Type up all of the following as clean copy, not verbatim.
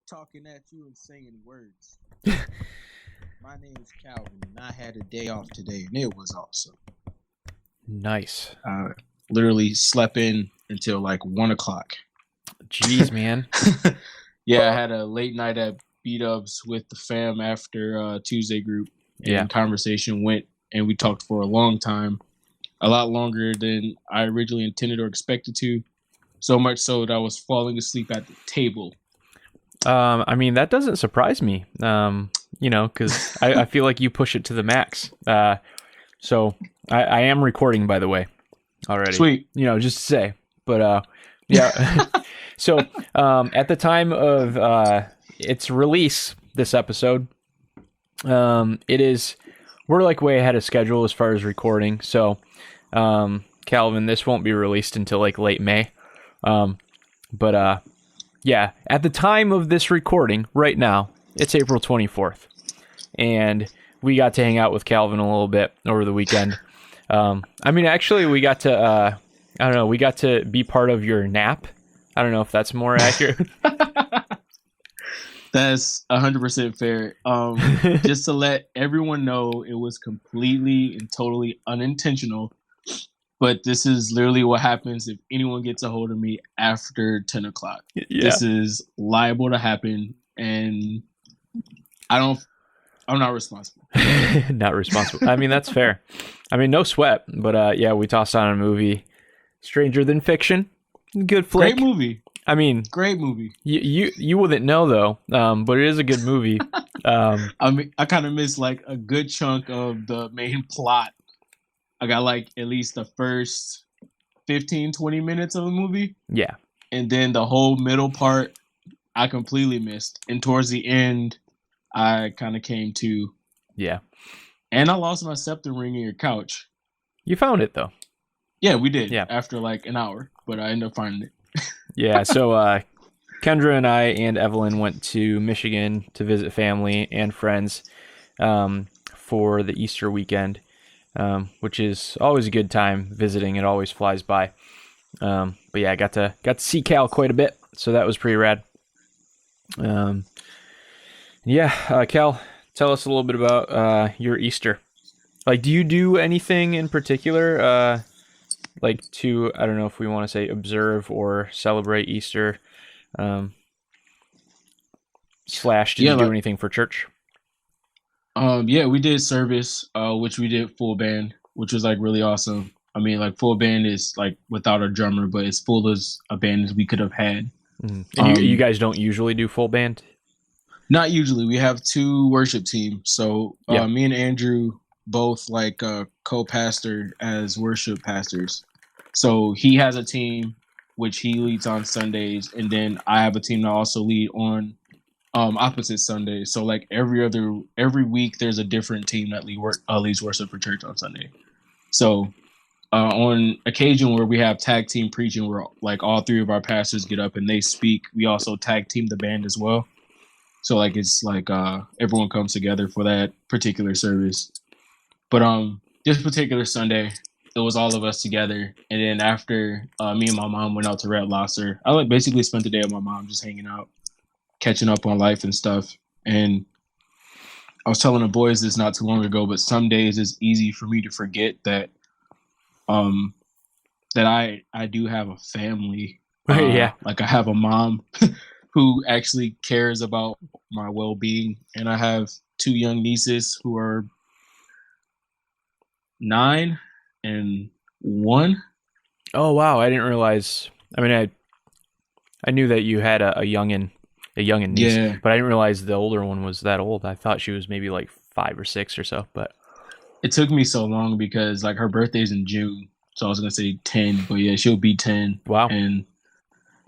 talking at you and saying words. My name is Calvin, and I had a day off today, and it was awesome. Nice. Literally slept in until like 1 o'clock. Jeez, man. Yeah, I had a late night at B-Dubs with the fam after Tuesday group, and conversation went, and we talked for a long time, a lot longer than I originally intended or expected to. So much so that I was falling asleep at the table. I mean, that doesn't surprise me, because I feel like you push it to the max. So I am recording, by the way, already. Sweet. Just to say. But, yeah. So at the time of its release, this episode, we're like way ahead of schedule as far as recording. So, Calvin, this won't be released until like late May. Yeah, at the time of this recording, right now, it's April 24th, and we got to hang out with Calvin a little bit over the weekend. Actually, we got to, we got to be part of your nap. I don't know if that's more accurate. That's 100% fair. Just to let everyone know, it was completely and totally unintentional. But this is literally what happens if anyone gets a hold of me after 10 o'clock. Yeah. This is liable to happen, and I'm not responsible. Not responsible. I mean, that's fair. I mean, no sweat. But we tossed on a movie, Stranger Than Fiction. Good flick. Great movie. I mean, great movie. You wouldn't know though, but it is a good movie. I kind of missed like a good chunk of the main plot. I got like at least the first 15, 20 minutes of the movie. Yeah. And then the whole middle part, I completely missed. And towards the end, I kind of came to. Yeah. And I lost my septum ring in your couch. You found it though. Yeah, we did. Yeah. After like an hour, but I ended up finding it. Yeah. So Kendra and I and Evelyn went to Michigan to visit family and friends for the Easter weekend. Which is always a good time visiting. It always flies by. But yeah, I got to see Cal quite a bit, so that was pretty rad. Cal, tell us a little bit about your Easter. Like, do you do anything in particular, I don't know if we want to say observe or celebrate Easter, / did you do anything for church? We did service, which we did full band, which was like really awesome. I mean, like full band is like without a drummer, but as full as a band as we could have had. Mm-hmm. And you guys don't usually do full band? Not usually. We have two worship teams. So me and Andrew both like co-pastor as worship pastors. So he has a team which he leads on Sundays, and then I have a team that also lead on opposite Sundays. So like every week there's a different team that leads worship for church on Sunday. So on occasion where we have tag team preaching, where like all three of our pastors get up and they speak, we also tag team the band as well. So like it's like everyone comes together for that particular service. But this particular Sunday, it was all of us together, and then after me and my mom went out to Red Lobster, I like basically spent the day with my mom just hanging out, catching up on life and stuff. And I was telling the boys this not too long ago, but some days it's easy for me to forget that that I do have a family. Yeah. Like I have a mom who actually cares about my well-being, and I have two young nieces who are 9 and 1. Oh wow, I didn't realize. I mean, I knew that you had a youngin niece, but I didn't realize the older one was that old. I thought she was maybe like 5 or 6 or so, but it took me so long because like her birthday's in June, so I was gonna say 10, but yeah, she'll be 10. Wow. And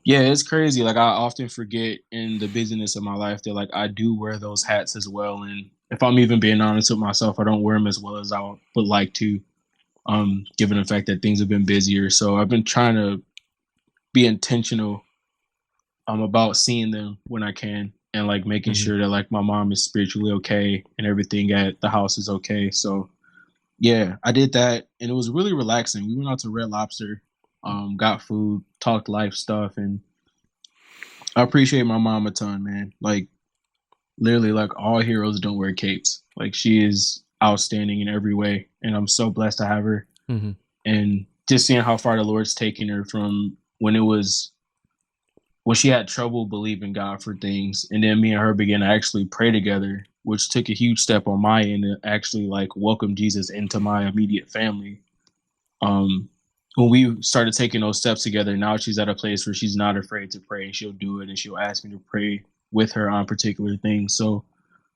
yeah, it's crazy. Like I often forget in the busyness of my life that like I do wear those hats as well. And if I'm even being honest with myself, I don't wear them as well as I would like to, given the fact that things have been busier. So I've been trying to be intentional about seeing them when I can, and like making sure that like my mom is spiritually okay and everything at the house is okay. So yeah, I did that, and it was really relaxing. We went out to Red Lobster, got food, talked life stuff, and I appreciate my mom a ton, man. Like literally, like all heroes don't wear capes. Like she is outstanding in every way, and I'm so blessed to have her. Mm-hmm. And just seeing how far the Lord's taken her from when she had trouble believing God for things, and then me and her began to actually pray together, which took a huge step on my end to actually like welcome Jesus into my immediate family. When we started taking those steps together, now she's at a place where she's not afraid to pray, and she'll do it, and she'll ask me to pray with her on particular things. So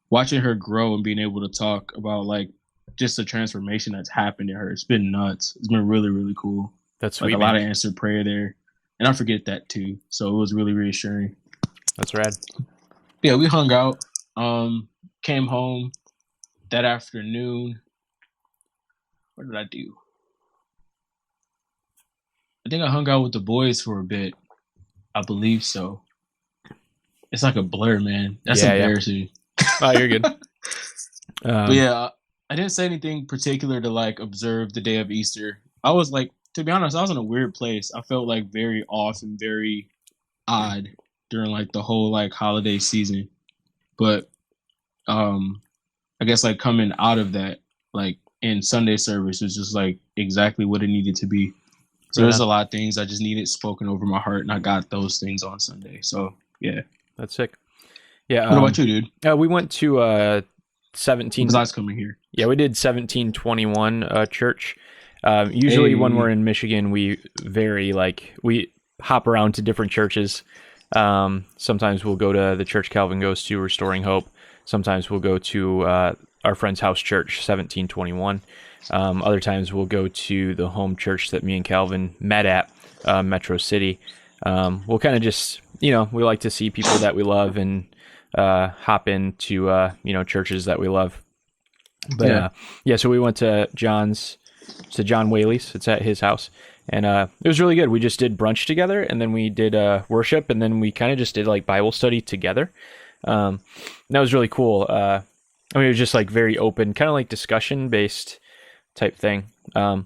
watching her grow and being able to talk about like just the transformation that's happened in her, it's been nuts. It's been really, really cool. That's sweet, like a man. lot of answered prayer there, and I forget that too. So it was really reassuring. That's rad. Yeah, we hung out. Came home that afternoon. What did I do? I think I hung out with the boys for a bit. I believe so. It's like a blur, man. That's embarrassing. Yeah. Oh, you're good. But yeah, I didn't say anything particular to like observe the day of Easter. I was like, to be honest, I was in a weird place. I felt like very off and very odd during like the whole like holiday season. But I guess like coming out of that, like in Sunday service was just like exactly what it needed to be. So there's a lot of things I just needed spoken over my heart, and I got those things on Sunday. So yeah, that's sick. Yeah. What about you, dude? We went to 17. Besides coming here, yeah, we did 1721 church. Usually when we're in Michigan, we vary. Like we hop around to different churches. Sometimes we'll go to the church Calvin goes to, Restoring Hope. Sometimes we'll go to our friend's house church, 1721. Other times we'll go to the home church that me and Calvin met at, Metro City. We'll kind of just, we like to see people that we love and hop into, churches that we love. But so we went to John Whaley's. It's at his house. And it was really good. We just did brunch together, and then we did worship, and then we kind of just did like Bible study together. That was really cool. It was just like very open, kind of like discussion based type thing. But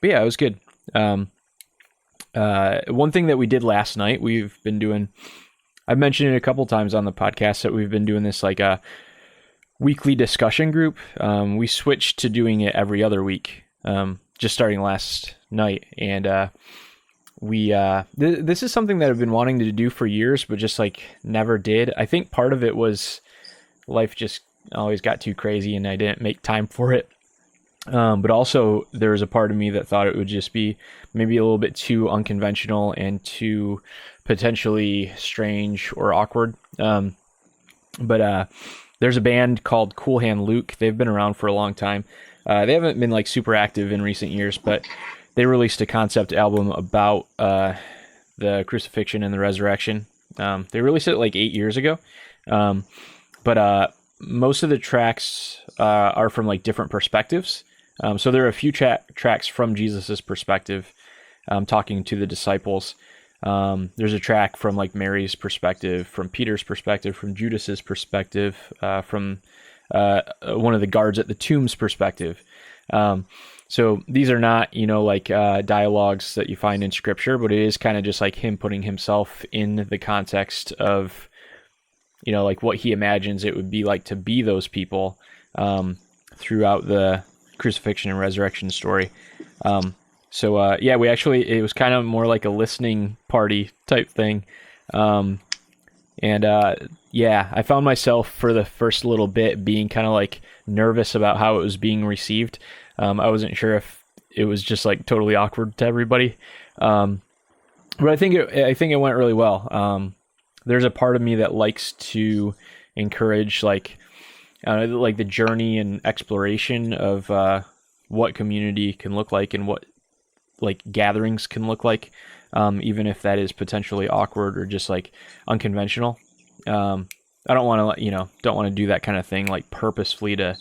yeah, it was good. One thing that we did last night, we've been doing, I've mentioned it a couple times on the podcast that we've been doing this like a weekly discussion group. We switched to doing it every other week, just starting last night. And this is something that I've been wanting to do for years, but just like never did. I think part of it was life just always got too crazy and I didn't make time for it. But also there was a part of me that thought it would just be maybe a little bit too unconventional and too potentially strange or awkward. But there's a band called Cool Hand Luke. They've been around for a long time. They haven't been like super active in recent years, but they released a concept album about the crucifixion and the resurrection. They released it like 8 years ago. But most of the tracks are from like different perspectives. So there are a few tracks from Jesus's perspective, talking to the disciples. There's a track from like Mary's perspective, from Peter's perspective, from Judas's perspective, from one of the guards at the tomb's perspective. So these are not, like dialogues that you find in scripture, but it is kind of just like him putting himself in the context of, like what he imagines it would be like to be those people throughout the crucifixion and resurrection story. It was kind of more like a listening party type thing. I found myself for the first little bit being kind of like nervous about how it was being received. I wasn't sure if it was just like totally awkward to everybody. But I think it went really well. There's a part of me that likes to encourage like the journey and exploration of what community can look like and what like gatherings can look like, even if that is potentially awkward or just like unconventional. I don't want to do that kind of thing like purposefully to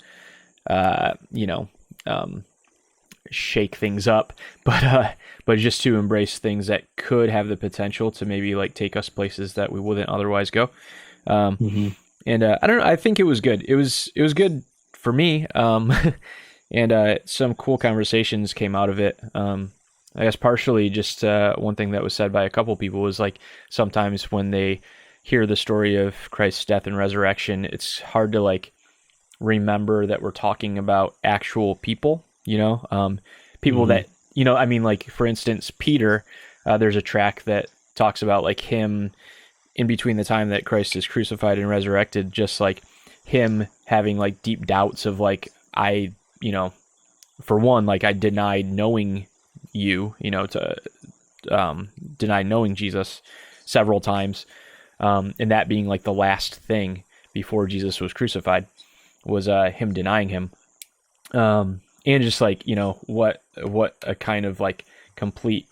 shake things up, but just to embrace things that could have the potential to maybe like take us places that we wouldn't otherwise go. And I don't know, I think it was good. It was good for me. And some cool conversations came out of it. I guess partially just one thing that was said by a couple people was like sometimes when they hear the story of Christ's death and resurrection, it's hard to like remember that we're talking about actual people, people that, I mean, like, for instance, Peter, there's a track that talks about like him in between the time that Christ is crucified and resurrected, just like him having like deep doubts of like, for one, like I denied knowing you, denied knowing Jesus several times. And that being like the last thing before Jesus was crucified was him denying him. And just like, what a kind of like complete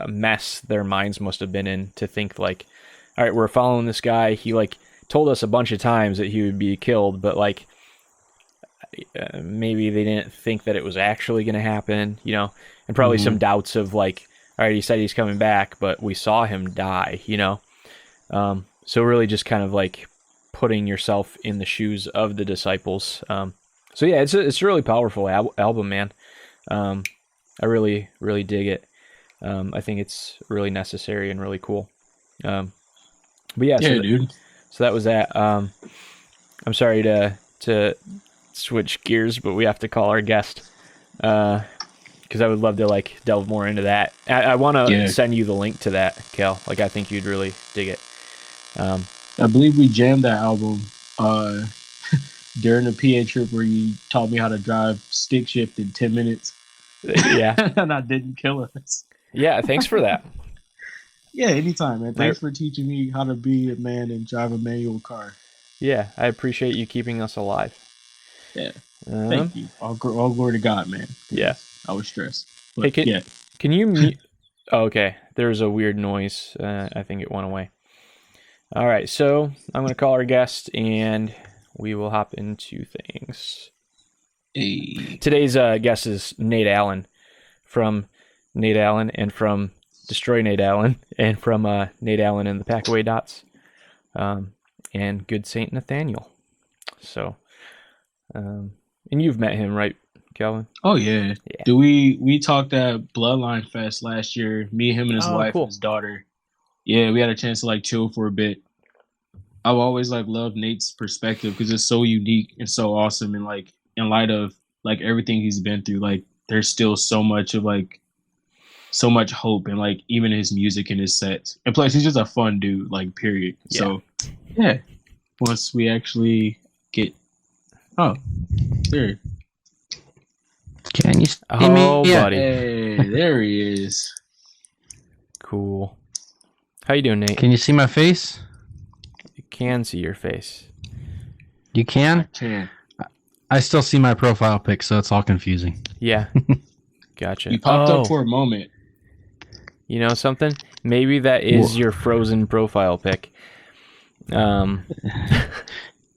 mess their minds must have been in to think like, all right, we're following this guy. He like told us a bunch of times that he would be killed, but like maybe they didn't think that it was actually going to happen, and probably some doubts of like, all right, he said he's coming back, but we saw him die, so really just kind of like putting yourself in the shoes of the disciples. So yeah, it's a really powerful album, man. I really, really dig it. I think it's really necessary and really cool. But yeah, dude. So that was that. I'm sorry to switch gears, but we have to call our guest, because I would love to like delve more into that. I want to send you the link to that, Kel. Like, I think you'd really dig it. I believe we jammed that album during the PA trip where you taught me how to drive stick shift in 10 minutes. Yeah. And I didn't kill us. Yeah, thanks for that. Yeah, anytime, man. Thanks for teaching me how to be a man and drive a manual car. Yeah, I appreciate you keeping us alive. Yeah. Thank you. All glory to God, man. Yeah. I was stressed. But, hey, can you mute? Oh, okay. There's a weird noise. I think it went away. All right, so I'm going to call our guest, and we will hop into things. Hey. Today's guest is Nate Allen from Nate Allen and from Destroy Nate Allen and from Nate Allen and the Pac-Away Dots, and good Saint Nathanael. So, and you've met him, right, Calvin? Oh, yeah. Dude, we talked at Bloodline Fest last year, me, him, and his wife and his daughter. Yeah, we had a chance to like chill for a bit. I've always like loved Nate's perspective because it's so unique and so awesome, and like in light of like everything he's been through, like there's still so much hope, and like even his music and his sets. And plus, he's just a fun dude, like period. Yeah. So yeah, once we actually get there. Can you see me? Buddy. Hey, there he is. Cool. How you doing, Nate? Can you see my face? You can see your face. You can? I can. I still see my profile pic, so it's all confusing. Yeah. Gotcha. You popped up for a moment. You know something? Maybe that is your frozen profile pic. Yeah,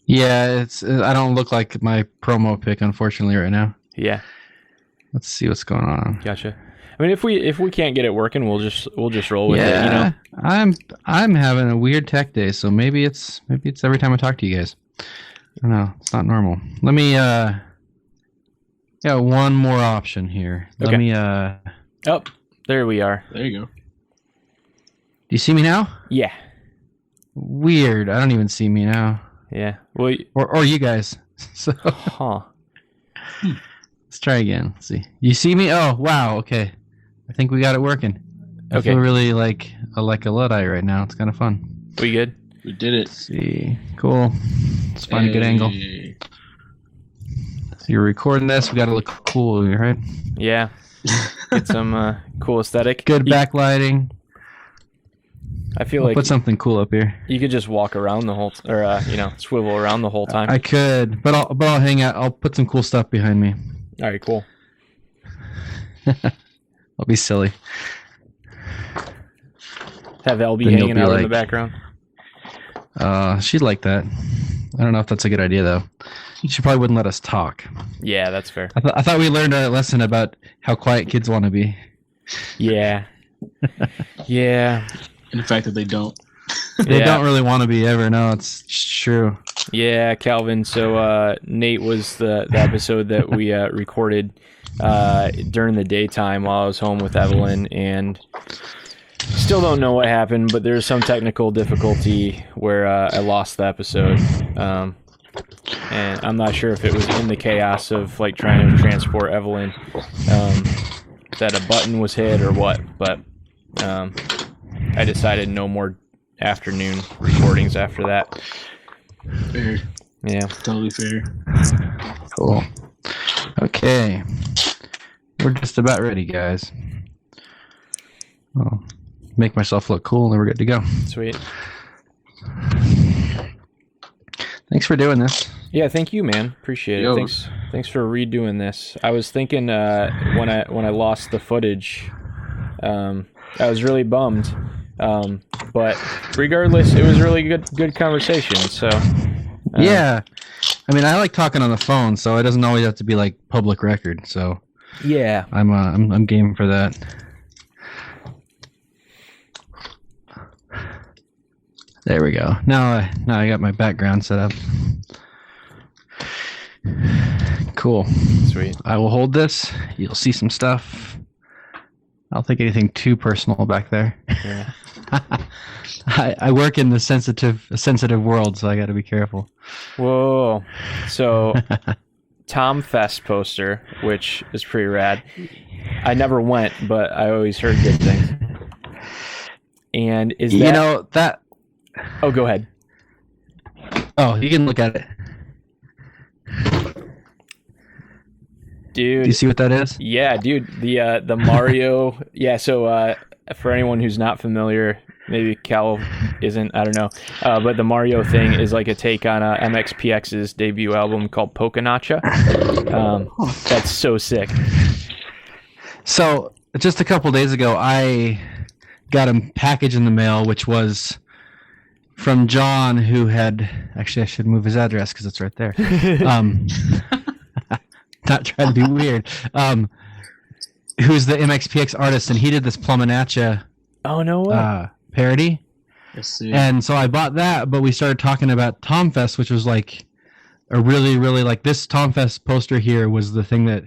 I don't look like my promo pic, unfortunately, right now. Yeah. Let's see what's going on. Gotcha. I mean, if we can't get it working, we'll just roll with it. I'm having a weird tech day, so maybe it's every time I talk to you guys. I don't know. It's not normal. Let me got one more option here. Okay. Let me Oh, there we are. There you go. Do you see me now? Yeah. Weird. I don't even see me now. Yeah. Well, or you guys. So let's try again. Let's see. You see me? Oh, wow. Okay. I think we got it working. I feel really like a Luddite right now. It's kind of fun. We good? We did it. Let's see. Cool. Let's find a good angle. So you're recording this. We got to look cool, right? Yeah. Get some cool aesthetic. Good backlighting. I feel like put something cool up here. You could just walk around the whole, swivel around the whole time. I could, but I'll hang out. I'll put some cool stuff behind me. All right, cool. I'll be silly. Have LB hanging out in the background. She'd like that. I don't know if that's a good idea though. She probably wouldn't let us talk. Yeah, that's fair. I thought we learned our lesson about how quiet kids want to be. Yeah. Yeah. And the fact that they don't. They don't really want to be ever. No, it's true. Yeah, Calvin. So Nate was the episode that we recorded during the daytime while I was home with Evelyn, and Still don't know what happened, but there's some technical difficulty where I lost the episode. And I'm not sure if it was in the chaos of like trying to transport Evelyn that a button was hit or what, but I decided no more afternoon recordings after that. Fair. Yeah. Totally fair. Cool. Okay. We're just about ready, guys. I'll make myself look cool and then we're good to go. Sweet. Thanks for doing this. Yeah, thank you, man. Appreciate it. Thanks for redoing this. I was thinking when I lost the footage, I was really bummed. But regardless, it was really good conversation. So yeah, I mean, I like talking on the phone, so it doesn't always have to be like public record. So yeah, I'm game for that. There we go. Now I got my background set up. Cool. Sweet. I will hold this. You'll see some stuff. I don't think anything too personal back there. Yeah. I work in the sensitive world, so I got to be careful. Whoa. So, Tom Fest poster, which is pretty rad. I never went, but I always heard good things. And is that... that... Oh, go ahead. Oh, you can look at it. Dude. Do you see what that is? Yeah, dude. The Mario... Yeah, so for anyone who's not familiar, maybe Cal isn't, I don't know. But the Mario thing is like a take on MXPX's debut album called Poconacha. That's so sick. So, just a couple days ago, I got a package in the mail, which was from John, who had... Actually, I should move his address because it's right there. Not trying to be weird. Who's the MXPX artist, and he did this Pluminacha Oh, no way. Parody. Let's see. And so I bought that, but we started talking about Tomfest, which was like a really, really like this Tomfest poster here was the thing that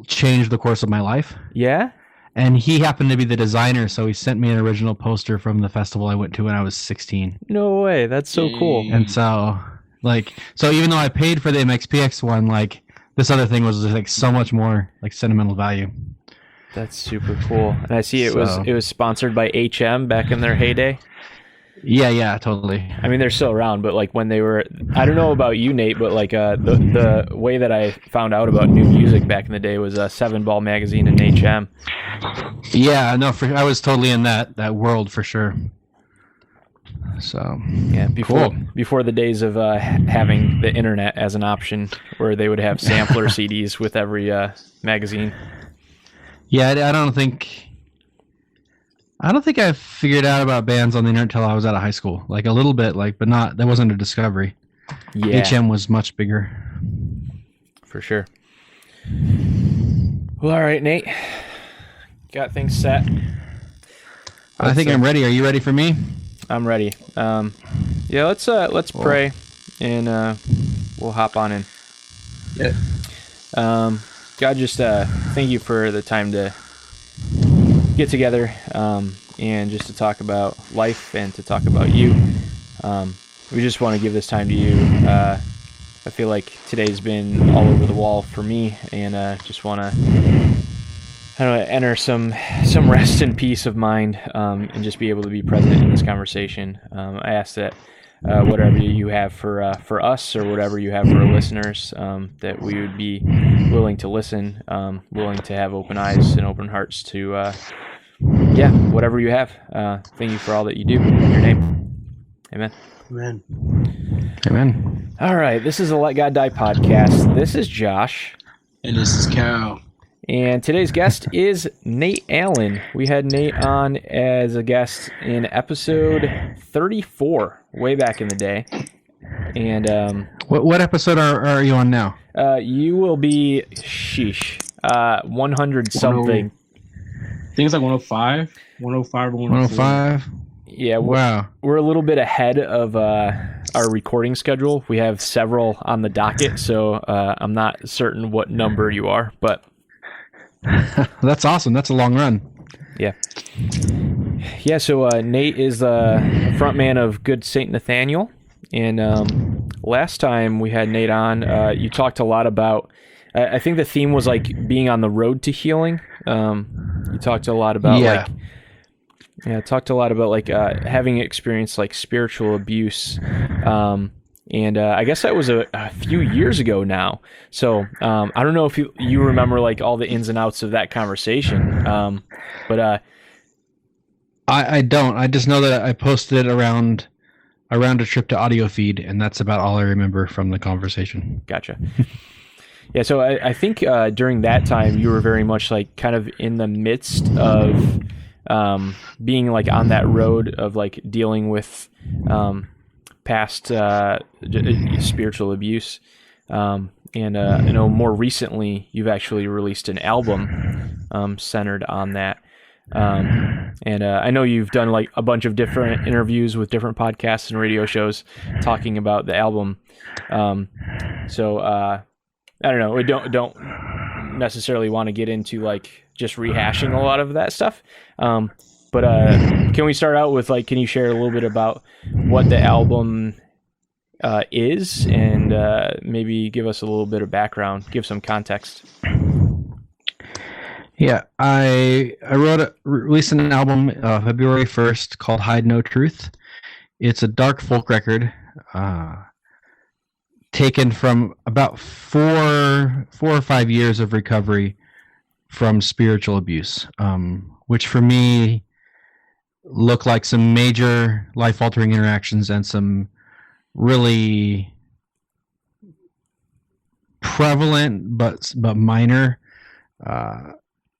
changed the course of my life. Yeah? And he happened to be the designer, so he sent me an original poster from the festival I went to when I was 16. No way. That's so cool. And so, so even though I paid for the MXPX one, like, this other thing was like so much more like sentimental value. That's super cool. And I see it was sponsored by HM back in their heyday. Yeah, totally. I mean, they're still around, but like when they were, I don't know about you, Nate, but like the way that I found out about new music back in the day was 7-Ball magazine and HM. Yeah, no, I was totally in that world for sure. So yeah, before the days of having the internet as an option, where they would have sampler CDs with every magazine. Yeah, I don't think I figured out about bands on the internet until I was out of high school. Like a little bit, but not. That wasn't a discovery. Yeah, HM was much bigger. For sure. Well, all right, Nate. Got things set. I think I'm ready. Are you ready for me? I'm ready. Yeah, let's pray, and we'll hop on in. Yeah. God, just thank you for the time to get together and just to talk about life and to talk about you. We just want to give this time to you. I feel like today's been all over the wall for me, and just want to enter some rest and peace of mind, and just be able to be present in this conversation. I ask that whatever you have for us, or whatever you have for our listeners, that we would be willing to listen, willing to have open eyes and open hearts to, whatever you have. Thank you for all that you do. In your name, amen. Amen. All right, this is a Let God Die podcast. This is Josh. And this is Cal. And today's guest is Nate Allen. We had Nate on as a guest in episode 34, way back in the day. And what episode are you on now? You will be 100 something. I think it's like 105, 105 or 105. Yeah, wow. We're a little bit ahead of our recording schedule. We have several on the docket, so I'm not certain what number you are, but that's awesome. That's a long run. Yeah. Yeah, so Nate is the frontman of Good Saint Nathanael, and last time we had Nate on, you talked a lot about. I think the theme was like being on the road to healing. You talked a lot about having experienced like spiritual abuse, and I guess that was a few years ago now. So I don't know if you remember like all the ins and outs of that conversation, but. I don't. I just know that I posted it around a trip to Audio Feed, and that's about all I remember from the conversation. Gotcha. Yeah, so I think during that time you were very much like kind of in the midst of being like on that road of like dealing with past spiritual abuse. And I know more recently you've actually released an album centered on that. And I know you've done like a bunch of different interviews with different podcasts and radio shows talking about the album. So I don't know. We don't necessarily want to get into like just rehashing a lot of that stuff. But can we start out with like, can you share a little bit about what the album is, and maybe give us a little bit of background, give some context? Yeah, I released an album February 1st called Hide No Truth. It's a dark folk record taken from about 4 or 5 years of recovery from spiritual abuse, which for me looked like some major life-altering interactions and some really prevalent but minor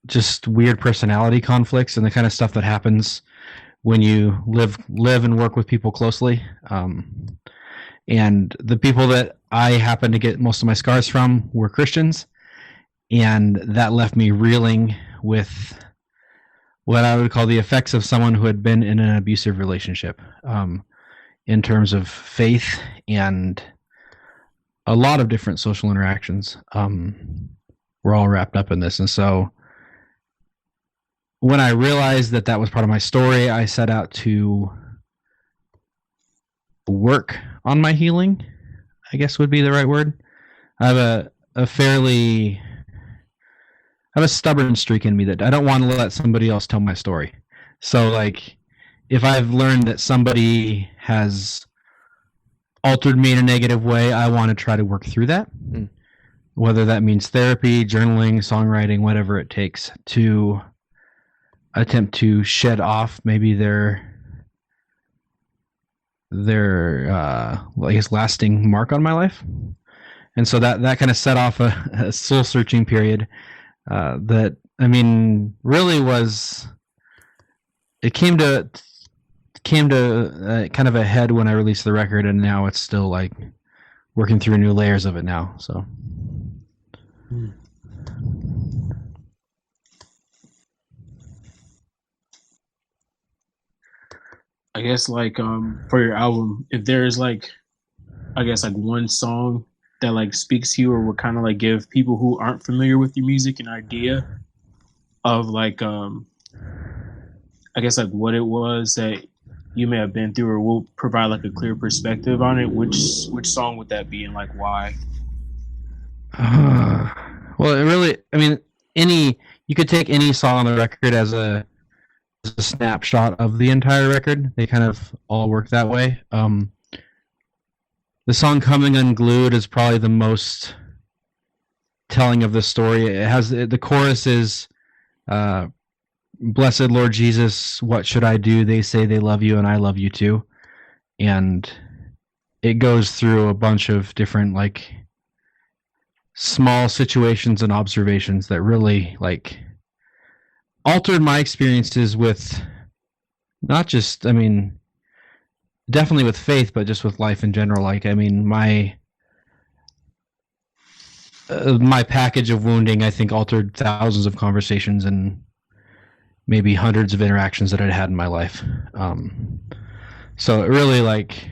just weird personality conflicts and the kind of stuff that happens when you live and work with people closely. And the people that I happened to get most of my scars from were Christians, and that left me reeling with what I would call the effects of someone who had been in an abusive relationship, in terms of faith and a lot of different social interactions. We're all wrapped up in this. And so when I realized that was part of my story, I set out to work on my healing, I guess would be the right word. I have a stubborn streak in me that I don't want to let somebody else tell my story. So like, if I've learned that somebody has altered me in a negative way, I want to try to work through that. Whether that means therapy, journaling, songwriting, whatever it takes to attempt to shed off maybe their I guess lasting mark on my life. And so that kind of set off a soul searching period that, I mean, really was, it came to kind of a head when I released the record, and now it's still like working through new layers of it now. So I guess like for your album, if there's like, I guess like one song that like speaks to you or would kind of like give people who aren't familiar with your music an idea of like I guess like what it was that you may have been through, or will provide like a clear perspective on it, which song would that be and like why? Well, it really, I mean, you could take any song on the record as a snapshot of the entire record. They kind of all work that way. The song Coming Unglued is probably the most telling of the story. It has, the chorus is, Blessed Lord Jesus, what should I do? They say they love you and I love you too. And it goes through a bunch of different like small situations and observations that really like altered my experiences with not just, I mean, definitely with faith, but just with life in general. Like, I mean, my package of wounding, I think, altered thousands of conversations and maybe hundreds of interactions that I'd had in my life. So it really like,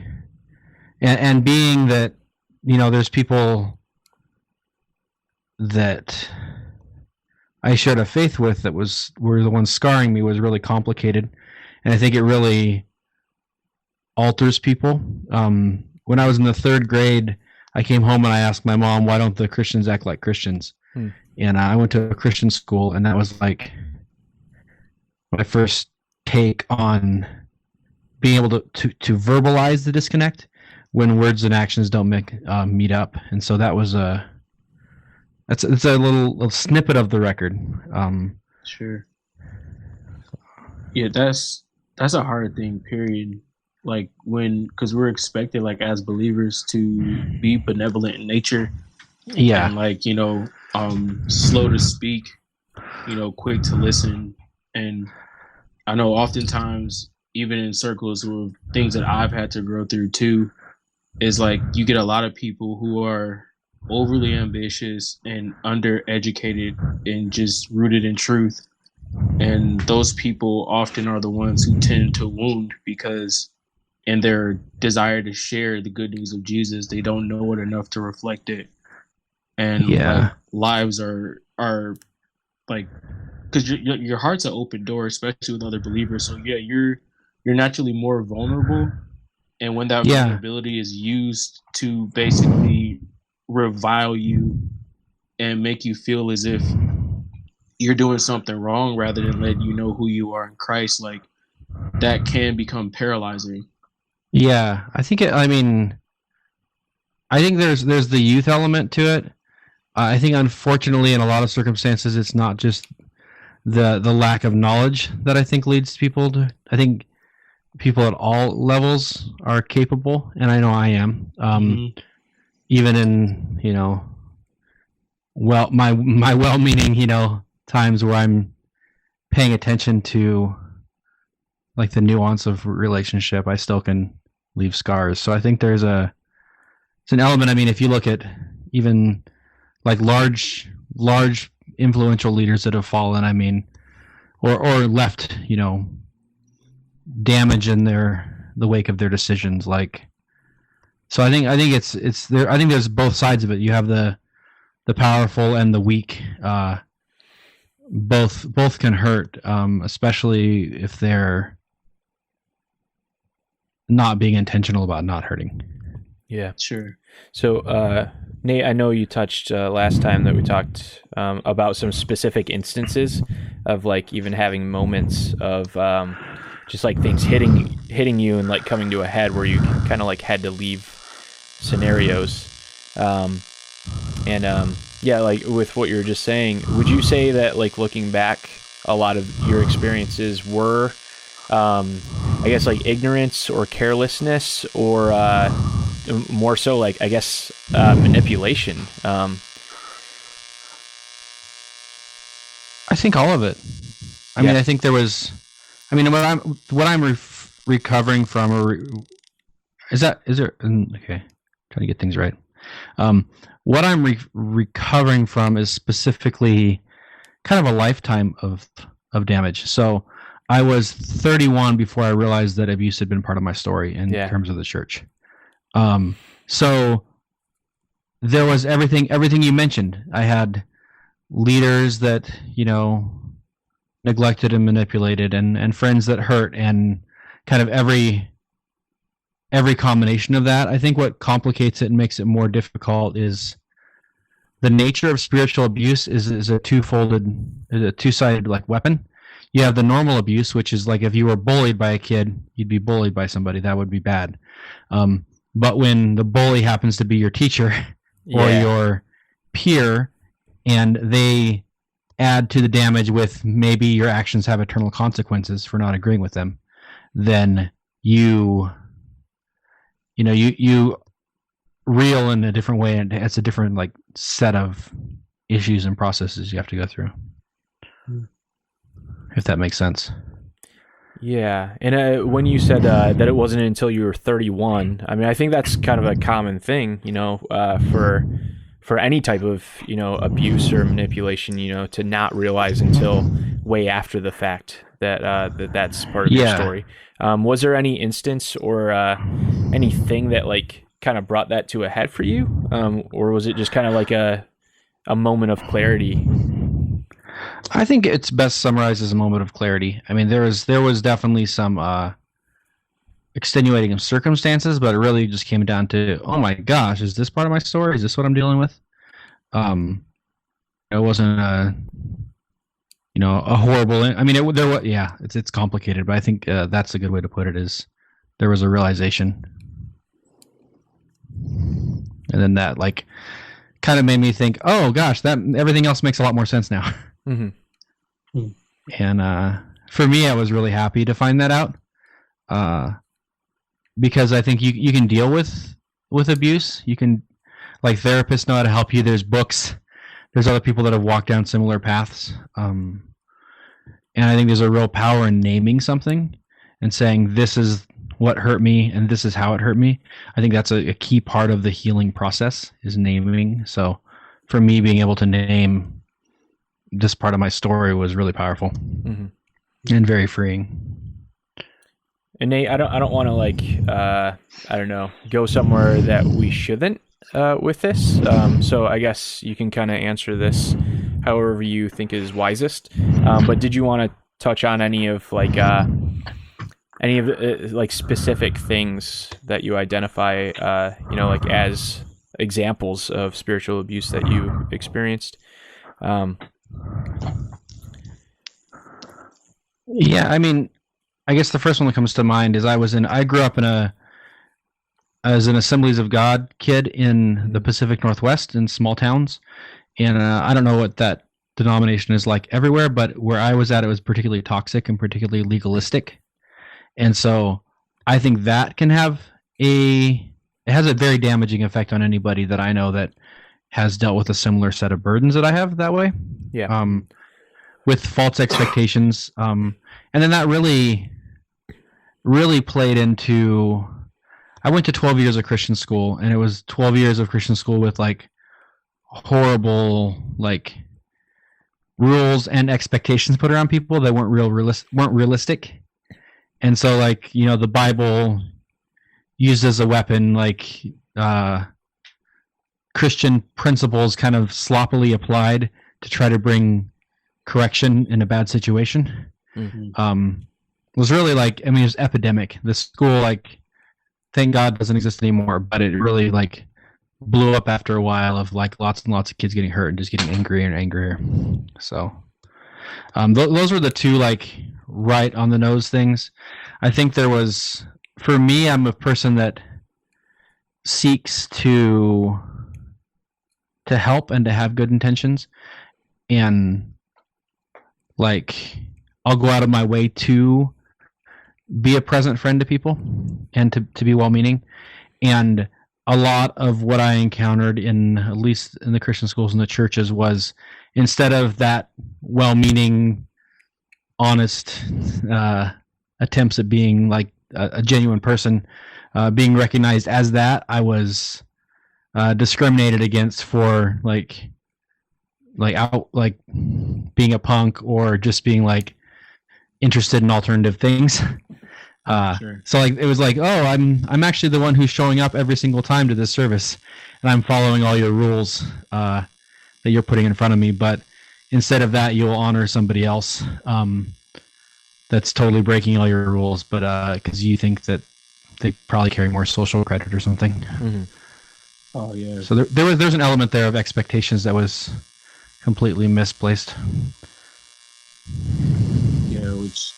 and being that, you know, there's people that I shared a faith with that were the ones scarring me was really complicated. and I think it really alters people. When I was in the 3rd grade, I came home and I asked my mom, why don't the Christians act like Christians? And I went to a Christian school, and that was like my first take on being able to verbalize the disconnect when words and actions don't meet up. And so that was it's a little snippet of the record. Sure. Yeah, that's a hard thing, period. Like because we're expected, like as believers, to be benevolent in nature. Yeah. And like, slow to speak, quick to listen. And I know oftentimes, even in circles or things that I've had to grow through too, is like you get a lot of people who are overly ambitious and undereducated and just rooted in truth. And those people often are the ones who tend to wound, because in their desire to share the good news of Jesus, they don't know it enough to reflect it. And like, lives are like, because your heart's an open door, especially with other believers. So yeah, you're naturally more vulnerable. And when that vulnerability is used to basically revile you and make you feel as if you're doing something wrong rather than let you know who you are in Christ, like that can become paralyzing. Yeah, I think there's the youth element to it. I think unfortunately in a lot of circumstances it's not just the lack of knowledge that I think leads people to. I think people at all levels are capable, and I know I am. Even in my well-meaning times where I'm paying attention to like the nuance of relationship, I still can leave scars. So I think it's an element. I mean, if you look at even like large influential leaders that have fallen, I mean, or left, damage in the wake of their decisions. Like, so I think it's there. I think there's both sides of it. You have the powerful and the weak. Both can hurt, especially if they're not being intentional about not hurting. Yeah, sure. So, Nate, I know you touched last time that we talked about some specific instances of like even having moments of just like things hitting you and like coming to a head where you kind of like had to leave scenarios. Yeah, like with what you were just saying, would you say that like looking back, a lot of your experiences were, I guess like ignorance or carelessness, or more so like, I guess, manipulation? I think all of it. I mean, I think there was. I mean, what I'm recovering from, or is there? Okay, trying to get things right. What I'm recovering from is specifically kind of a lifetime of damage. So I was 31 before I realized that abuse had been part of my story in terms of the church. So there was everything you mentioned. I had leaders that, neglected and manipulated, and friends that hurt, and kind of every combination of that. I think what complicates it and makes it more difficult is the nature of spiritual abuse is a two-sided like weapon. You have the normal abuse, which is like if you were bullied by a kid, you'd be bullied by somebody. That would be bad. But when the bully happens to be your teacher or your peer, and they add to the damage with maybe your actions have eternal consequences for not agreeing with them, then you reel in a different way, and it's a different like set of issues and processes you have to go through. If that makes sense. Yeah, and when you said that it wasn't until you were 31, I mean, I think that's kind of a common thing, for any type of, abuse or manipulation, to not realize until way after the fact that that's part of your story. Was there any instance or anything that like kind of brought that to a head for you, or was it just kind of like a moment of clarity? I think it's best summarized as a moment of clarity. I mean, there was definitely some extenuating circumstances, but it really just came down to, oh my gosh, is this part of my story? Is this what I'm dealing with? It wasn't a horrible. I mean, it's complicated, but I think that's a good way to put it. Is there was a realization, and then that like kind of made me think, oh gosh, that everything else makes a lot more sense now. Mm-hmm. And for me, I was really happy to find that out, because I think you can deal with abuse. You can, like, therapists know how to help you. There's books. There's other people that have walked down similar paths. And I think there's a real power in naming something and saying, this is what hurt me and this is how it hurt me. I think that's a key part of the healing process, is naming. So for me, being able to name this part of my story was really powerful and very freeing. And Nate, I don't want to like I don't know, go somewhere that we shouldn't with this. So I guess you can kind of answer this however you think is wisest. But did you want to touch on any of like specific things that you identify, like as examples of spiritual abuse that you experienced? Yeah, I mean, I guess the first one that comes to mind is I grew up as an Assemblies of God kid in the Pacific Northwest in small towns. And I don't know what that denomination is like everywhere, but where I was at, it was particularly toxic and particularly legalistic. And so I think that can have it has a very damaging effect on anybody that I know that has dealt with a similar set of burdens that I have that way. Yeah. With false expectations. And then that really played into, I went to 12 years of Christian school, and it was 12 years of Christian school with like horrible, like, rules and expectations put around people that weren't realistic. And so, like, the Bible used as a weapon, like, Christian principles kind of sloppily applied to try to bring correction in a bad situation. Was really like, I mean, it was epidemic. The school, like, thank God doesn't exist anymore, but it really like blew up after a while of like lots and lots of kids getting hurt and just getting angrier and angrier. So those were the two like right on the nose things. I think there was, for me, I'm a person that seeks to help and to have good intentions, and like I'll go out of my way to be a present friend to people and to be well-meaning. And a lot of what I encountered at least in the Christian schools and the churches, was instead of that well-meaning, honest attempts at being like a genuine person, being recognized as that, I was discriminated against for like being a punk or just being like interested in alternative things. Sure. So like it was like, oh, I'm actually the one who's showing up every single time to this service, and I'm following all your rules that you're putting in front of me. But instead of that, you'll honor somebody else that's totally breaking all your rules, but because you think that they probably carry more social credit or something. Oh yeah. So there's an element there of expectations that was completely misplaced. Yeah, which.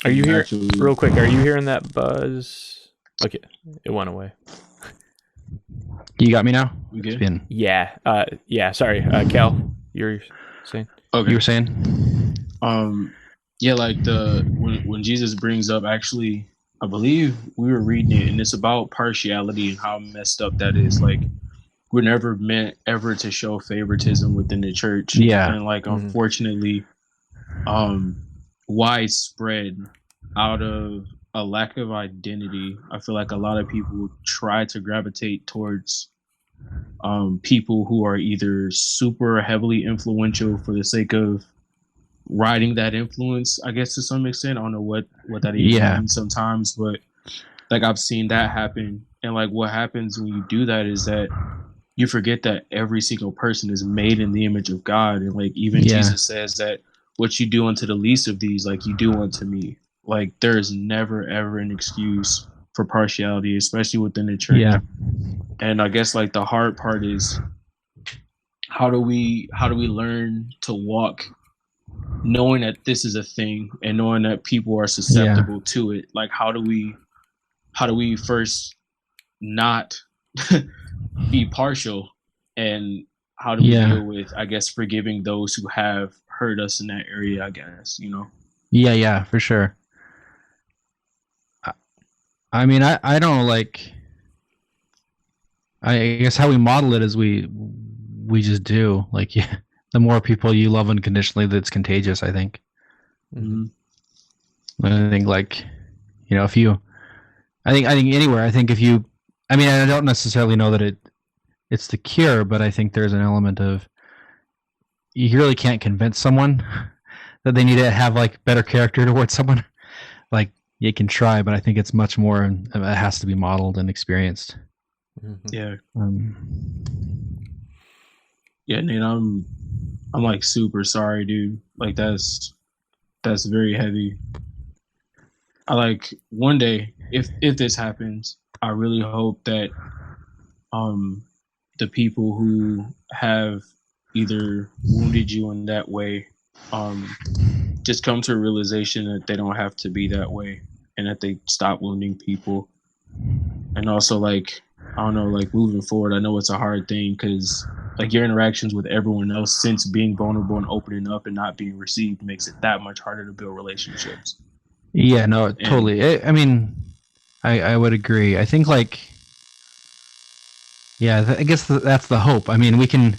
Are you here? Real quick, are you hearing that buzz? Okay, it went away. You got me now? We good? Yeah. Sorry, Cal, you were saying? Okay. You were saying? Yeah, like when Jesus brings up, actually, I believe we were reading it, and it's about partiality and how messed up that is. Like, we're never meant ever to show favoritism within the church. Yeah. And like, unfortunately, widespread out of a lack of identity, I feel like a lot of people try to gravitate towards people who are either super heavily influential for the sake of riding that influence, I guess, to some extent. I don't know what that even means sometimes, but like I've seen that happen. And like what happens when you do that is that you forget that every single person is made in the image of God. And like even Jesus says that what you do unto the least of these, like you do unto me. Like there is never ever an excuse for partiality, especially within the church. Yeah. And I guess like the hard part is how do we learn to walk knowing that this is a thing and knowing that people are susceptible to it? Like how do we first not be partial, and how do we deal with, I guess, forgiving those who have hurt us in that area, I guess, you know? Yeah, for sure. I mean, I don't like, I guess how we model it is we just do. Like, the more people you love unconditionally, that's contagious, I think. Mm-hmm. I think, like, you know, if you, I think anywhere, I think if you, I mean, I don't necessarily know that it's the cure, but I think there's an element of, you really can't convince someone that they need to have like better character towards someone. Like, you can try, but I think it's much more, it has to be modeled and experienced. Yeah. Yeah, Nate, I'm like super sorry, dude. Like that's very heavy. I like one day, if this happens, I really hope that the people who have either wounded you in that way just come to a realization that they don't have to be that way, and that they stop wounding people. And also, like, I don't know, like moving forward, I know it's a hard thing because like your interactions with everyone else, since being vulnerable and opening up and not being received, makes it that much harder to build relationships. Yeah, no, totally. I mean, I would agree. I think, like, yeah, I guess that's the hope. I mean, we can,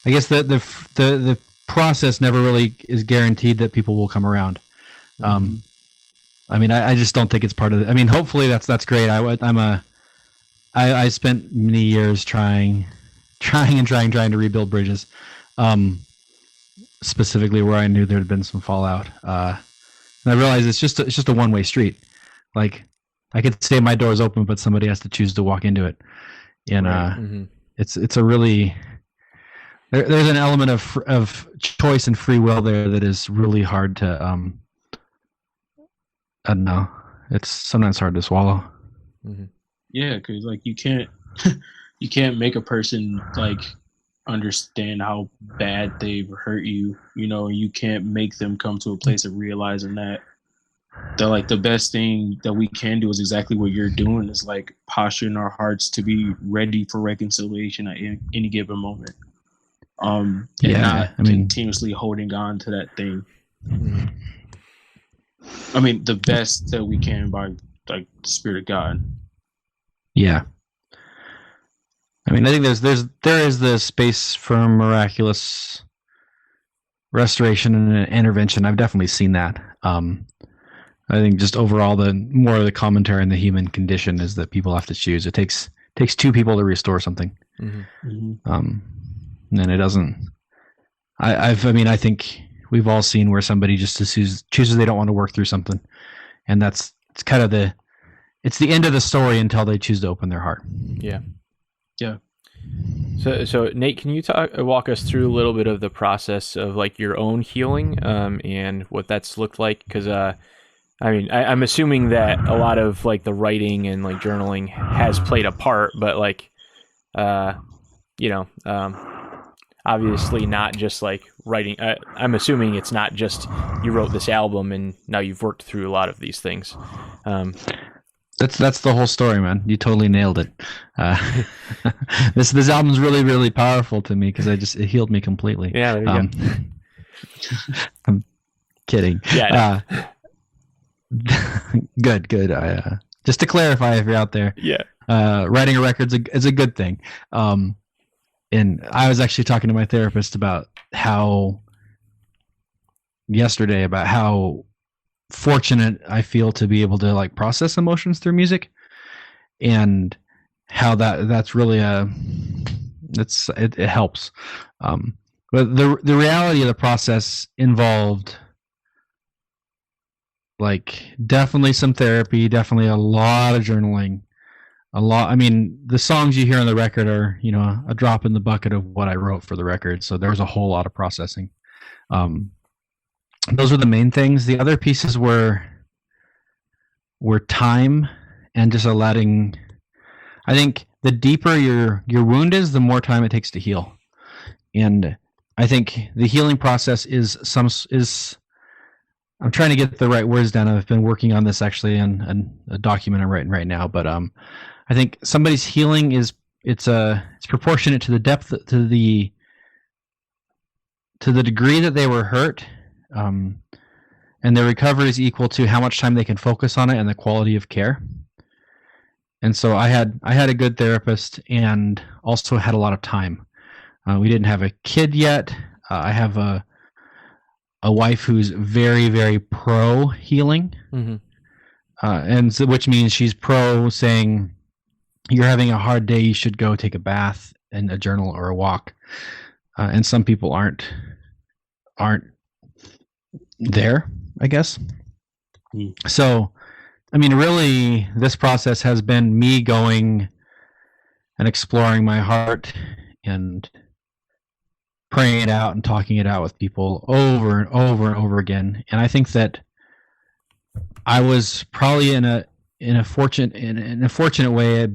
I guess the process never really is guaranteed that people will come around. I mean, I just don't think it's part of it. I mean, hopefully that's great. I spent many years trying to rebuild bridges, specifically where I knew there had been some fallout. And I realized it's just a one-way street. Like, I could say my door's open, but somebody has to choose to walk into it. And it's a really, there's an element of choice and free will there that is really hard to I don't know. It's sometimes hard to swallow. Yeah, because like you can't make a person like understand how bad they've hurt you. You know, you can't make them come to a place of realizing that like the best thing that we can do is exactly what you're doing, is like posturing our hearts to be ready for reconciliation at any given moment. And not continuously holding on to that thing. I mean, the best that we can by like the Spirit of God. Yeah. I mean, I think there is the space for miraculous restoration and intervention. I've definitely seen that. I think just overall, the more of the commentary on the human condition is that people have to choose. It takes two people to restore something. And it doesn't. I think we've all seen where somebody just chooses they don't want to work through something, and it's kind of it's the end of the story until they choose to open their heart. Yeah. Yeah. So Nate, can you walk us through a little bit of the process of like your own healing, and what that's looked like? Because I mean, I'm assuming that a lot of like the writing and like journaling has played a part, but like, obviously not just like writing. I'm assuming it's not just you wrote this album and now you've worked through a lot of these things. That's the whole story, man. You totally nailed it. This album's really, really powerful to me because it healed me completely. Yeah, there you go. I'm kidding. Yeah. Good. Just to clarify, if you're out there, writing a record is a good thing. And I was actually talking to my therapist yesterday about how fortunate I feel to be able to like process emotions through music, and how that's really it helps. But the reality of the process involved like definitely some therapy, definitely a lot of journaling. I mean, the songs you hear on the record are, a drop in the bucket of what I wrote for the record. So there's a whole lot of processing. those were the main things. The other pieces were time and just letting. I think the deeper your wound is, the more time it takes to heal, and I think the healing process is. I'm trying to get the right words down. I've been working on this actually in a document I'm writing right now. But I think somebody's healing it's proportionate to the depth, to the degree that they were hurt, and their recovery is equal to how much time they can focus on it and the quality of care. And so I had a good therapist and also had a lot of time. We didn't have a kid yet. I have a wife who's very, very pro healing, and so, which means she's pro saying, you're having a hard day, you should go take a bath and a journal or a walk. And some people aren't there, I guess. So, I mean, really, this process has been me going and exploring my heart and praying it out and talking it out with people over and over and over again. And I think that I was probably in a fortunate way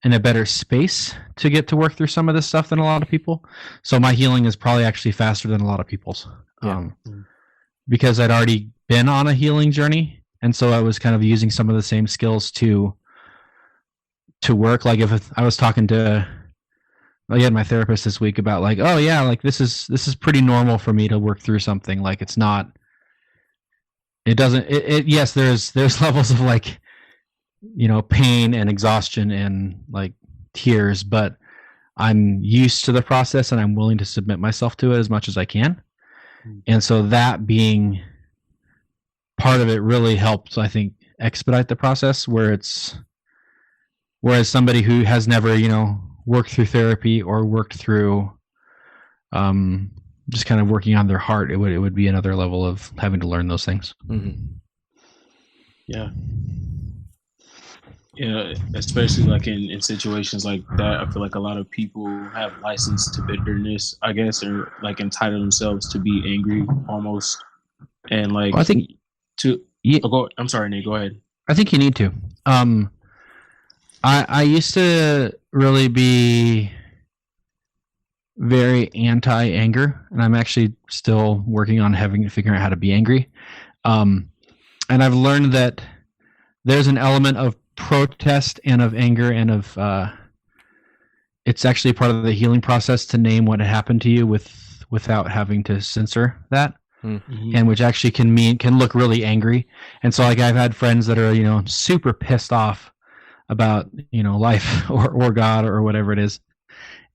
in a better space to get to work through some of this stuff than a lot of people. So my healing is probably actually faster than a lot of people's, because I'd already been on a healing journey. And so I was kind of using some of the same skills to work. Like if I was talking to, I had my therapist this week about like, oh yeah, like this is pretty normal for me to work through something. Like it's not, yes, there's levels of like, pain and exhaustion and like tears, but I'm used to the process and I'm willing to submit myself to it as much as I can. And so that being part of it really helps, I think, expedite the process, whereas somebody who has never, worked through therapy or worked through just kind of working on their heart, it would be another level of having to learn those things. Yeah, especially like in situations like that, I feel like a lot of people have license to bitterness, I guess, or like entitle themselves to be angry almost. And like, I think I'm sorry, Nate, go ahead. I think you need to. I used to really be very anti-anger, and I'm actually still working on figuring out how to be angry. And I've learned that there's an element of protest and of anger and of it's actually part of the healing process to name what had happened to you without having to censor that. And which actually can look really angry. And so like I've had friends that are, super pissed off about, life or God or whatever it is.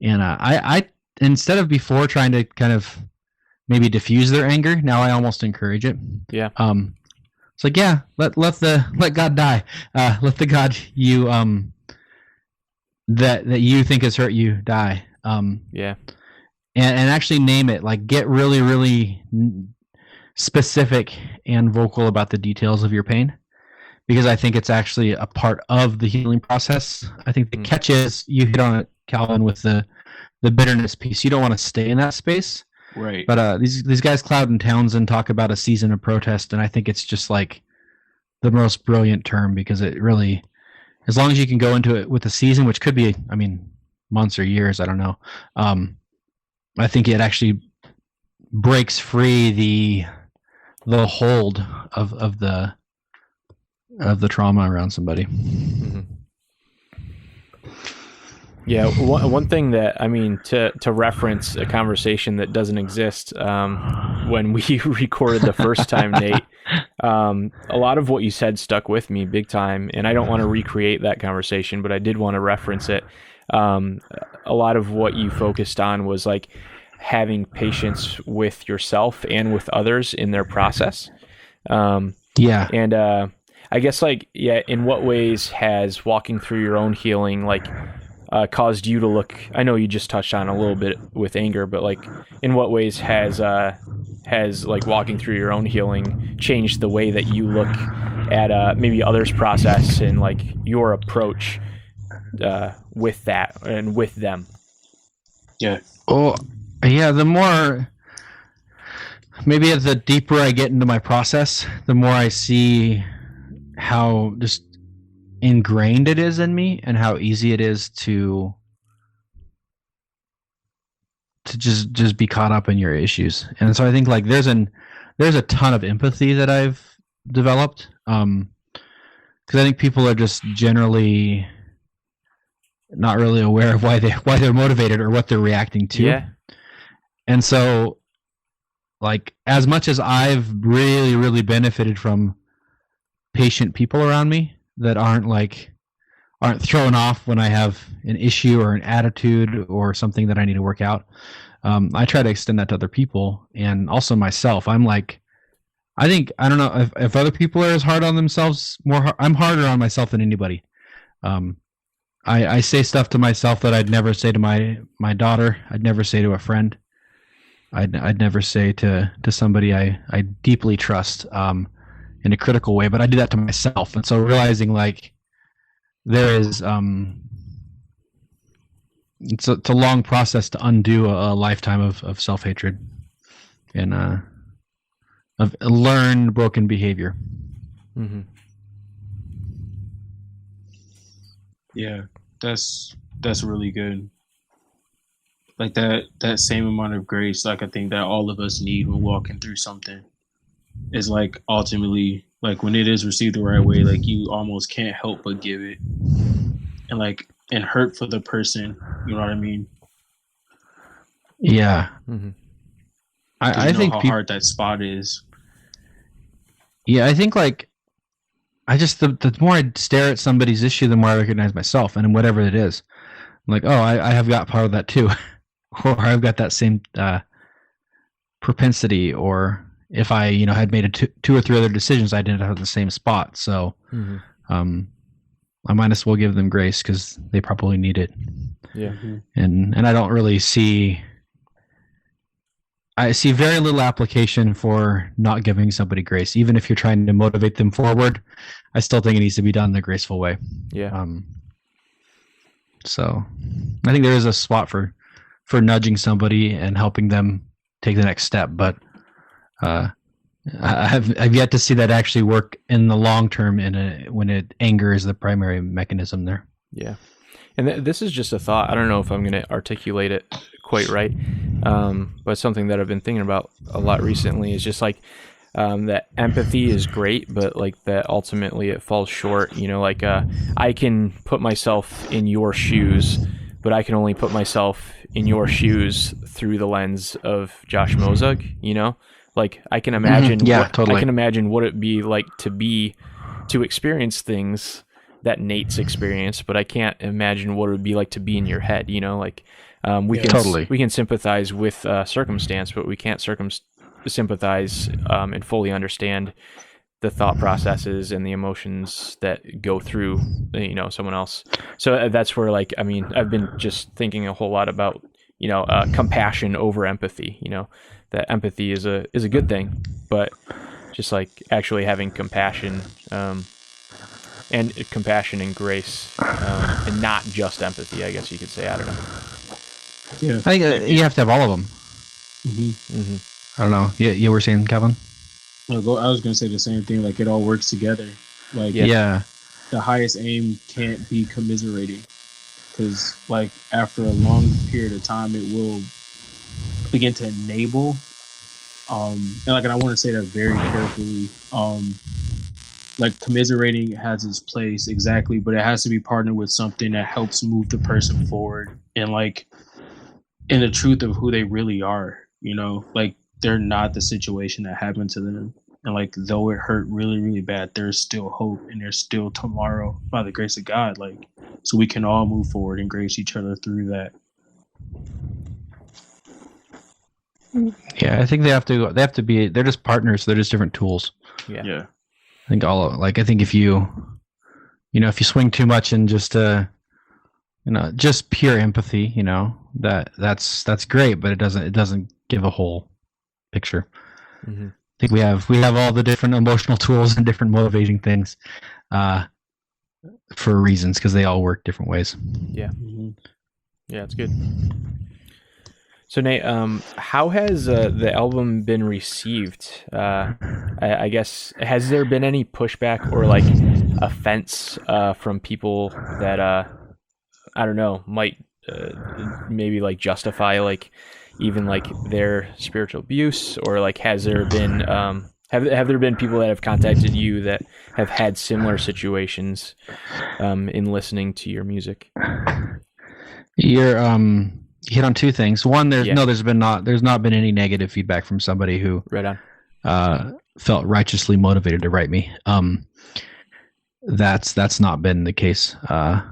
And I instead of before trying to kind of maybe diffuse their anger, now I almost encourage it. Yeah. It's like, yeah, let God die. Let the God you that you think has hurt you die. Yeah. And actually name it, like get really, really specific and vocal about the details of your pain, because I think it's actually a part of the healing process. I think the catch is, you hit on it, Calvin, with the bitterness piece. You don't want to stay in that space. Right. But these guys, Cloud and Townsend, talk about a season of protest, and I think it's just like the most brilliant term, because it really, as long as you can go into it with a season, which could be, months or years, I don't know. I think it actually breaks free the hold of the trauma around somebody. Mm-hmm. Yeah, one thing that, to reference a conversation that doesn't exist, when we recorded the first time, Nate, a lot of what you said stuck with me big time, and I don't want to recreate that conversation, but I did want to reference it. A lot of what you focused on was like having patience with yourself and with others in their process. Yeah. And I guess in what ways has walking through your own healing caused you to look, I know you just touched on a little bit with anger, but in what ways has walking through your own healing changed the way that you look at maybe others' process and your approach with that and with them? Yeah. Oh, yeah. The more maybe the deeper I get into my process, the more I see how just ingrained it is in me and how easy it is to just be caught up in your issues. And so I think like there's a ton of empathy that I've developed, because I think people are just generally not really aware of why they're motivated or what they're reacting to. Yeah. And so, like, as much as I've really benefited from patient people around me that aren't thrown off when I have an issue or an attitude or something that I need to work out, I try to extend that to other people and also myself. I'm like, I don't know if other people are as hard on themselves, I'm harder on myself than anybody. I say stuff to myself that I'd never say to my daughter. I'd never say to a friend. I'd never say to somebody I deeply trust in a critical way, but I do that to myself. And so realizing like there is it's a long process to undo a lifetime of self-hatred and of learned broken behavior. Mm-hmm. Yeah, that's really good. Like that same amount of grace, like I think that all of us need when walking through something, is like ultimately like when it is received the right way, like you almost can't help but give it, and hurt for the person. You know what I mean? Yeah. Mm-hmm. I think how hard that spot is. Yeah, I think like the more I stare at somebody's issue, the more I recognize myself and whatever it is. I'm like, oh, I have got part of that too. Or I've got that same propensity, or if I, had made two or three other decisions, I didn't have the same spot. So I might as well give them grace because they probably need it. Yeah. And I don't really I see very little application for not giving somebody grace. Even if you're trying to motivate them forward, I still think it needs to be done in a graceful way. Yeah. So I think there is a spot for nudging somebody and helping them take the next step, but I've yet to see that actually work in the long term when anger is the primary mechanism there. Yeah. And this is just a thought. I don't know if I'm going to articulate it quite right, but something that I've been thinking about a lot recently is just like that empathy is great, but like that ultimately it falls short. I can put myself in your shoes, but I can only put myself in your shoes through the lens of Josh Mozug. Like I can imagine, totally. I can imagine what it'd be like to experience things that Nate's experienced, but I can't imagine what it would be like to be in your head. We can sympathize with circumstance, but we can't sympathize and fully understand the thought processes and the emotions that go through someone else. So that's where I've been just thinking a whole lot about compassion over empathy. That empathy is a good thing, but just like actually having compassion and compassion and grace and not just empathy, I guess you could say. I don't know. Yeah, I think you have to have all of them. Mm-hmm. Mm-hmm. I don't know. You were saying, Kevin? I was going to say the same thing. Like it all works together. Like yeah. The highest aim can't be commiserating, because like after a long period of time, it will begin to enable. And I want to say that very carefully. Like commiserating has its place, exactly, but it has to be partnered with something that helps move the person forward and like in the truth of who they really are. Like they're not the situation that happened to them, and like though it hurt really, really bad, there's still hope and there's still tomorrow by the grace of God. Like so we can all move forward and grace each other through that. Yeah, I think they have to be. They're just partners. They're just different tools. Yeah. I think I think if you swing too much in just just pure empathy, that's great, but it doesn't give a whole picture. Mm-hmm. I think we have all the different emotional tools and different motivating things for reasons, because they all work different ways. Yeah. Mm-hmm. Yeah, it's good. So Nate, how has the album been received? I guess, has there been any pushback or like offense from people that I don't know, might maybe like justify like even like their spiritual abuse, or like has there been have there been people that have contacted you that have had similar situations in listening to your music? You're you hit on two things. One, there's Yeah. there's not been any negative feedback from somebody who Right on. felt righteously motivated to write me. That's not been the case.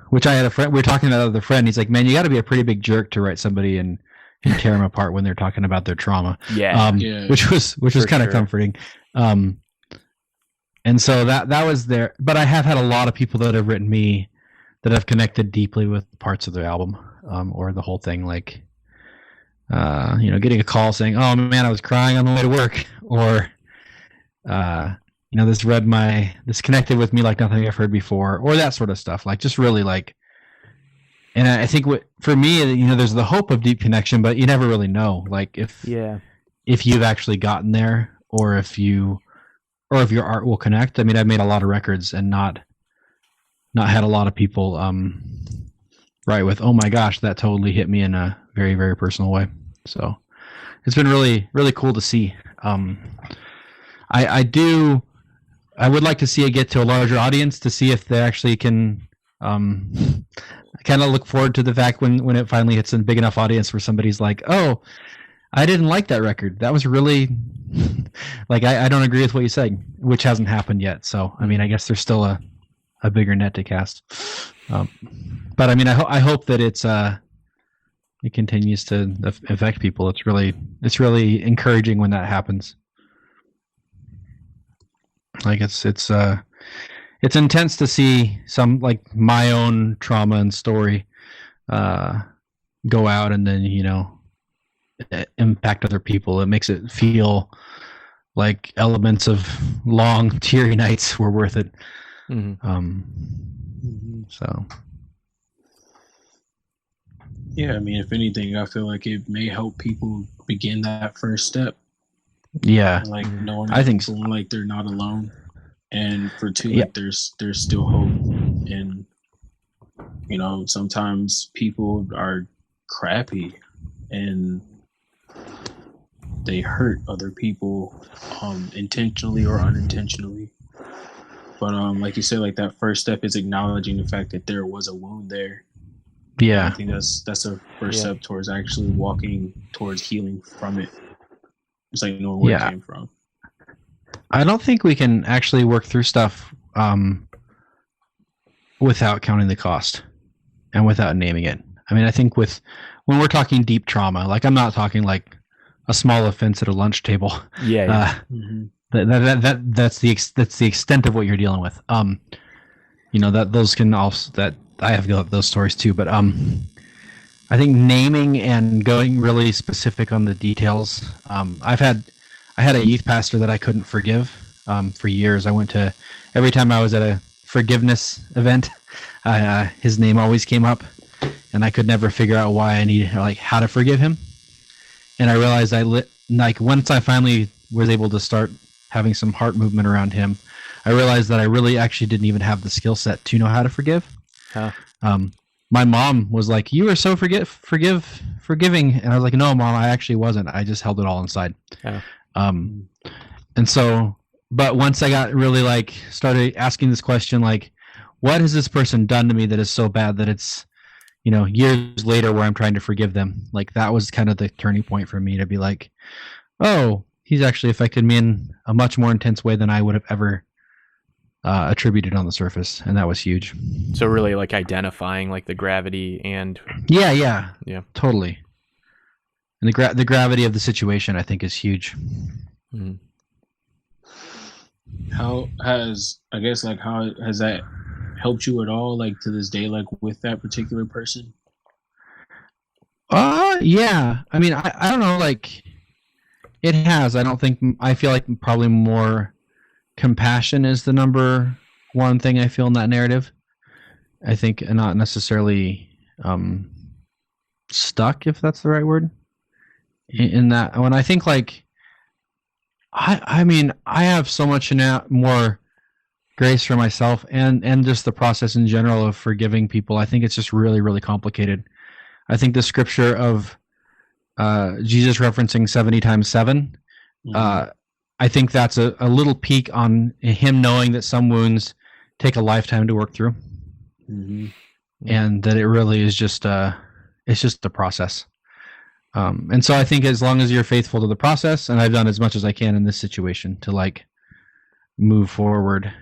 Which I had a friend, we were talking about with a friend. He's like, man, you got to be a pretty big jerk to write somebody and tear them apart when they're talking about their trauma. Yeah. Which was kind of comforting. And so that was there. But I have had a lot of people that have written me that have connected deeply with parts of the album, or the whole thing. Like, getting a call saying, "Oh man, I was crying on the way to work," or, this connected with me like nothing I've heard before, or that sort of stuff. Like, just really like. And I think for me, there's the hope of deep connection, but you never really know. Like if you've actually gotten there, or if your art will connect. I mean, I've made a lot of records and not had a lot of people write with, "Oh my gosh, that totally hit me in a very, very personal way." So it's been really, really cool to see. I would like to see it get to a larger audience to see if they actually can. I kind of look forward to the fact when it finally hits a big enough audience where somebody's like, "Oh, I didn't like that record. That was really like I don't agree with what you said," which hasn't happened yet. So I mean, I guess there's still a bigger net to cast. But I mean, I hope that it continues to affect people. It's really encouraging when that happens. Like it's intense to see some, like, my own trauma and story go out and then impact other people. It makes it feel like elements of long teary nights were worth it. So yeah, I mean, if anything, I feel like it may help people begin that first step. Yeah, like knowing, I think so. Like they're not alone, and for two, like there's still hope. And sometimes people are crappy and they hurt other people, intentionally or unintentionally. But like you said, like that first step is acknowledging the fact that there was a wound there. Yeah, I think that's a first step towards actually walking towards healing from it. It's like knowing where it came from. I don't think we can actually work through stuff without counting the cost and without naming it. I mean, I think when we're talking deep trauma, like I'm not talking like a small offense at a lunch table. That's the extent of what you're dealing with. That those can also, that I have those stories too, but I think naming and going really specific on the details. I had a youth pastor that I couldn't forgive for years. Every time I was at a forgiveness event, his name always came up, and I could never figure out why I needed, like, how to forgive him. And I realized once I finally was able to start having some heart movement around him, I realized that I really actually didn't even have the skill set to know how to forgive. My mom was like, "You were so forgiving," and I was like, "No, Mom, I actually wasn't. I just held it all inside." And so, but once I got really started asking this question, like, what has this person done to me that is so bad that it's, years later where I'm trying to forgive them? Like, that was kind of the turning point for me to be like, oh, he's actually affected me in a much more intense way than I would have ever attributed on the surface, and that was huge. So really, like, identifying like the gravity and yeah, totally. And the gravity of the situation, I think, is huge. How has that helped you at all, like, to this day, like, with that particular person? Yeah. I mean, I don't know, like, it has. I feel like probably more compassion is the number one thing I feel in that narrative. I think not necessarily stuck, if that's the right word. in that. When I think like, I mean, I have so much more grace for myself and just the process in general of forgiving people. I think it's just really, really complicated. I think the scripture of Jesus referencing 70 times 7, I think that's a little peek on him knowing that some wounds take a lifetime to work through. And that it really is just it's just the process. And so I think as long as you're faithful to the process, and I've done as much as I can in this situation to like move forward,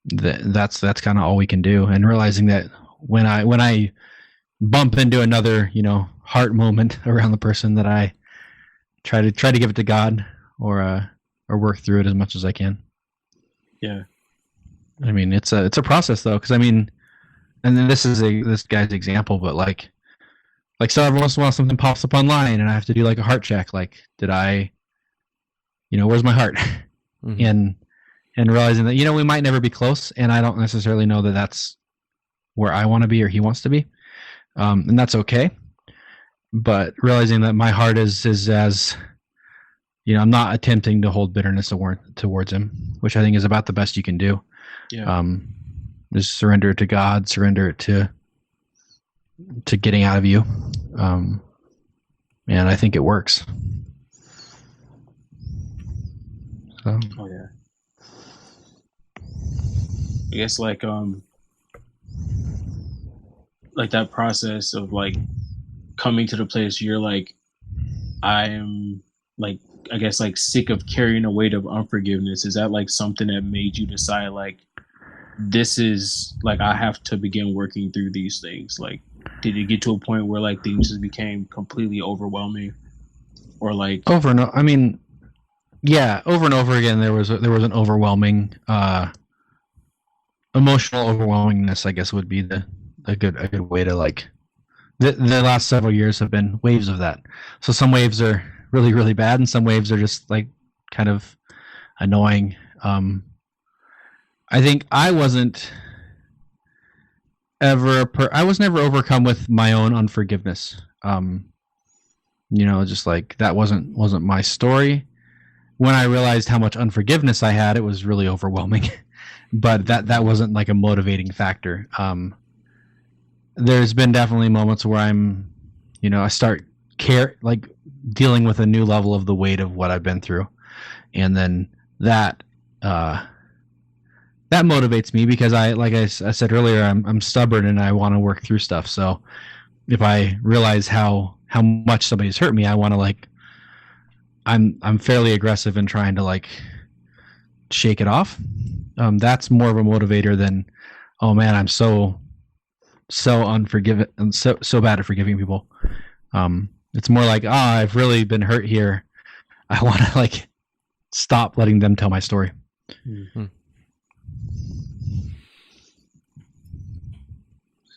that's kind of all we can do. And realizing that when I bump into another, heart moment around the person, that I try to give it to God or work through it as much as I can. Yeah. I mean, it's a process though. 'Cause I mean, and then this is this guy's example, but like so every once in a while something pops up online and I have to do like a heart check. Like, did I, where's my heart? And realizing that, we might never be close, and I don't necessarily know that that's where I want to be or he wants to be. And that's okay. But realizing that my heart is as, I'm not attempting to hold bitterness towards him, which I think is about the best you can do. Yeah. Just surrender it to God, surrender it to getting out of you. And I think it works. So. Oh yeah. I guess like that process of like coming to the place you're like, I am like, I guess like sick of carrying a weight of unforgiveness. Is that like something that made you decide like, this is like, I have to begin working through these things? Like, did you get to a point where like things just became completely overwhelming, or like over and over again? There was an overwhelming, emotional overwhelmingness, I guess would be a good way to like. The last several years have been waves of that. So some waves are really, really bad, and some waves are just like kind of annoying. I think I was never overcome with my own unforgiveness. Just like that wasn't my story. When I realized how much unforgiveness I had, it was really overwhelming. But that wasn't like a motivating factor. There's been definitely moments where I'm, I start dealing with a new level of the weight of what I've been through, and then that motivates me because I said earlier, I'm stubborn and I want to work through stuff. So if I realize how much somebody's hurt me, I want to like, I'm fairly aggressive in trying to like shake it off. That's more of a motivator than, oh man, I'm so unforgiving and so bad at forgiving people. It's more like, I've really been hurt here. I want to like stop letting them tell my story. Mm-hmm.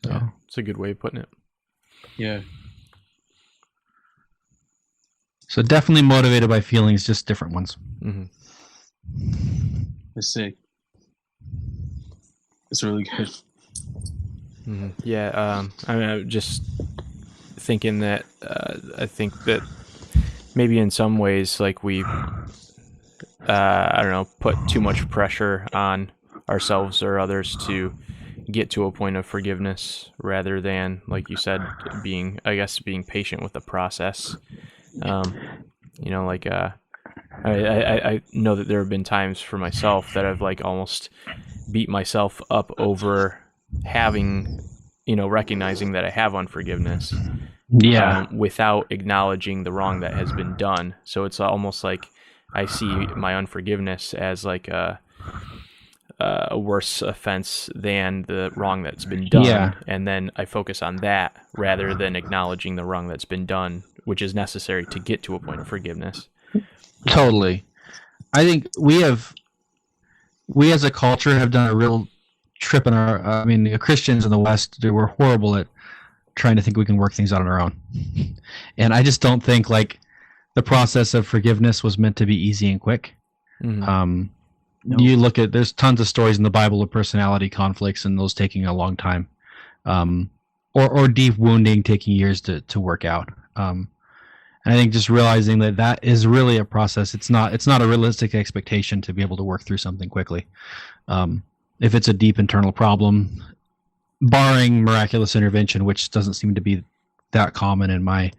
So yeah, it's a good way of putting it. Yeah. So definitely motivated by feelings, just different ones. Mm-hmm. That's sick. It's really good. Mm-hmm. Yeah. I'm just thinking that I think that maybe in some ways, like we, I don't know, put too much pressure on ourselves or others to get to a point of forgiveness rather than, like you said, being patient with the process. I know that there have been times for myself that I've like almost beat myself up over having, recognizing that I have unforgiveness. Yeah. Without acknowledging the wrong that has been done. So it's almost like I see my unforgiveness as like a worse offense than the wrong that's been done. Yeah. And then I focus on that rather than acknowledging the wrong that's been done, which is necessary to get to a point of forgiveness. Totally. I think we as a culture have done a real trip in our, Christians in the West, we're horrible at trying to think we can work things out on our own. And I just don't think like the process of forgiveness was meant to be easy and quick. Mm-hmm. No. You look at, there's tons of stories in the Bible of personality conflicts and those taking a long time, or deep wounding taking years to work out. And I think just realizing that is really a process. It's not a realistic expectation to be able to work through something quickly. If it's a deep internal problem, barring miraculous intervention, which doesn't seem to be that common in my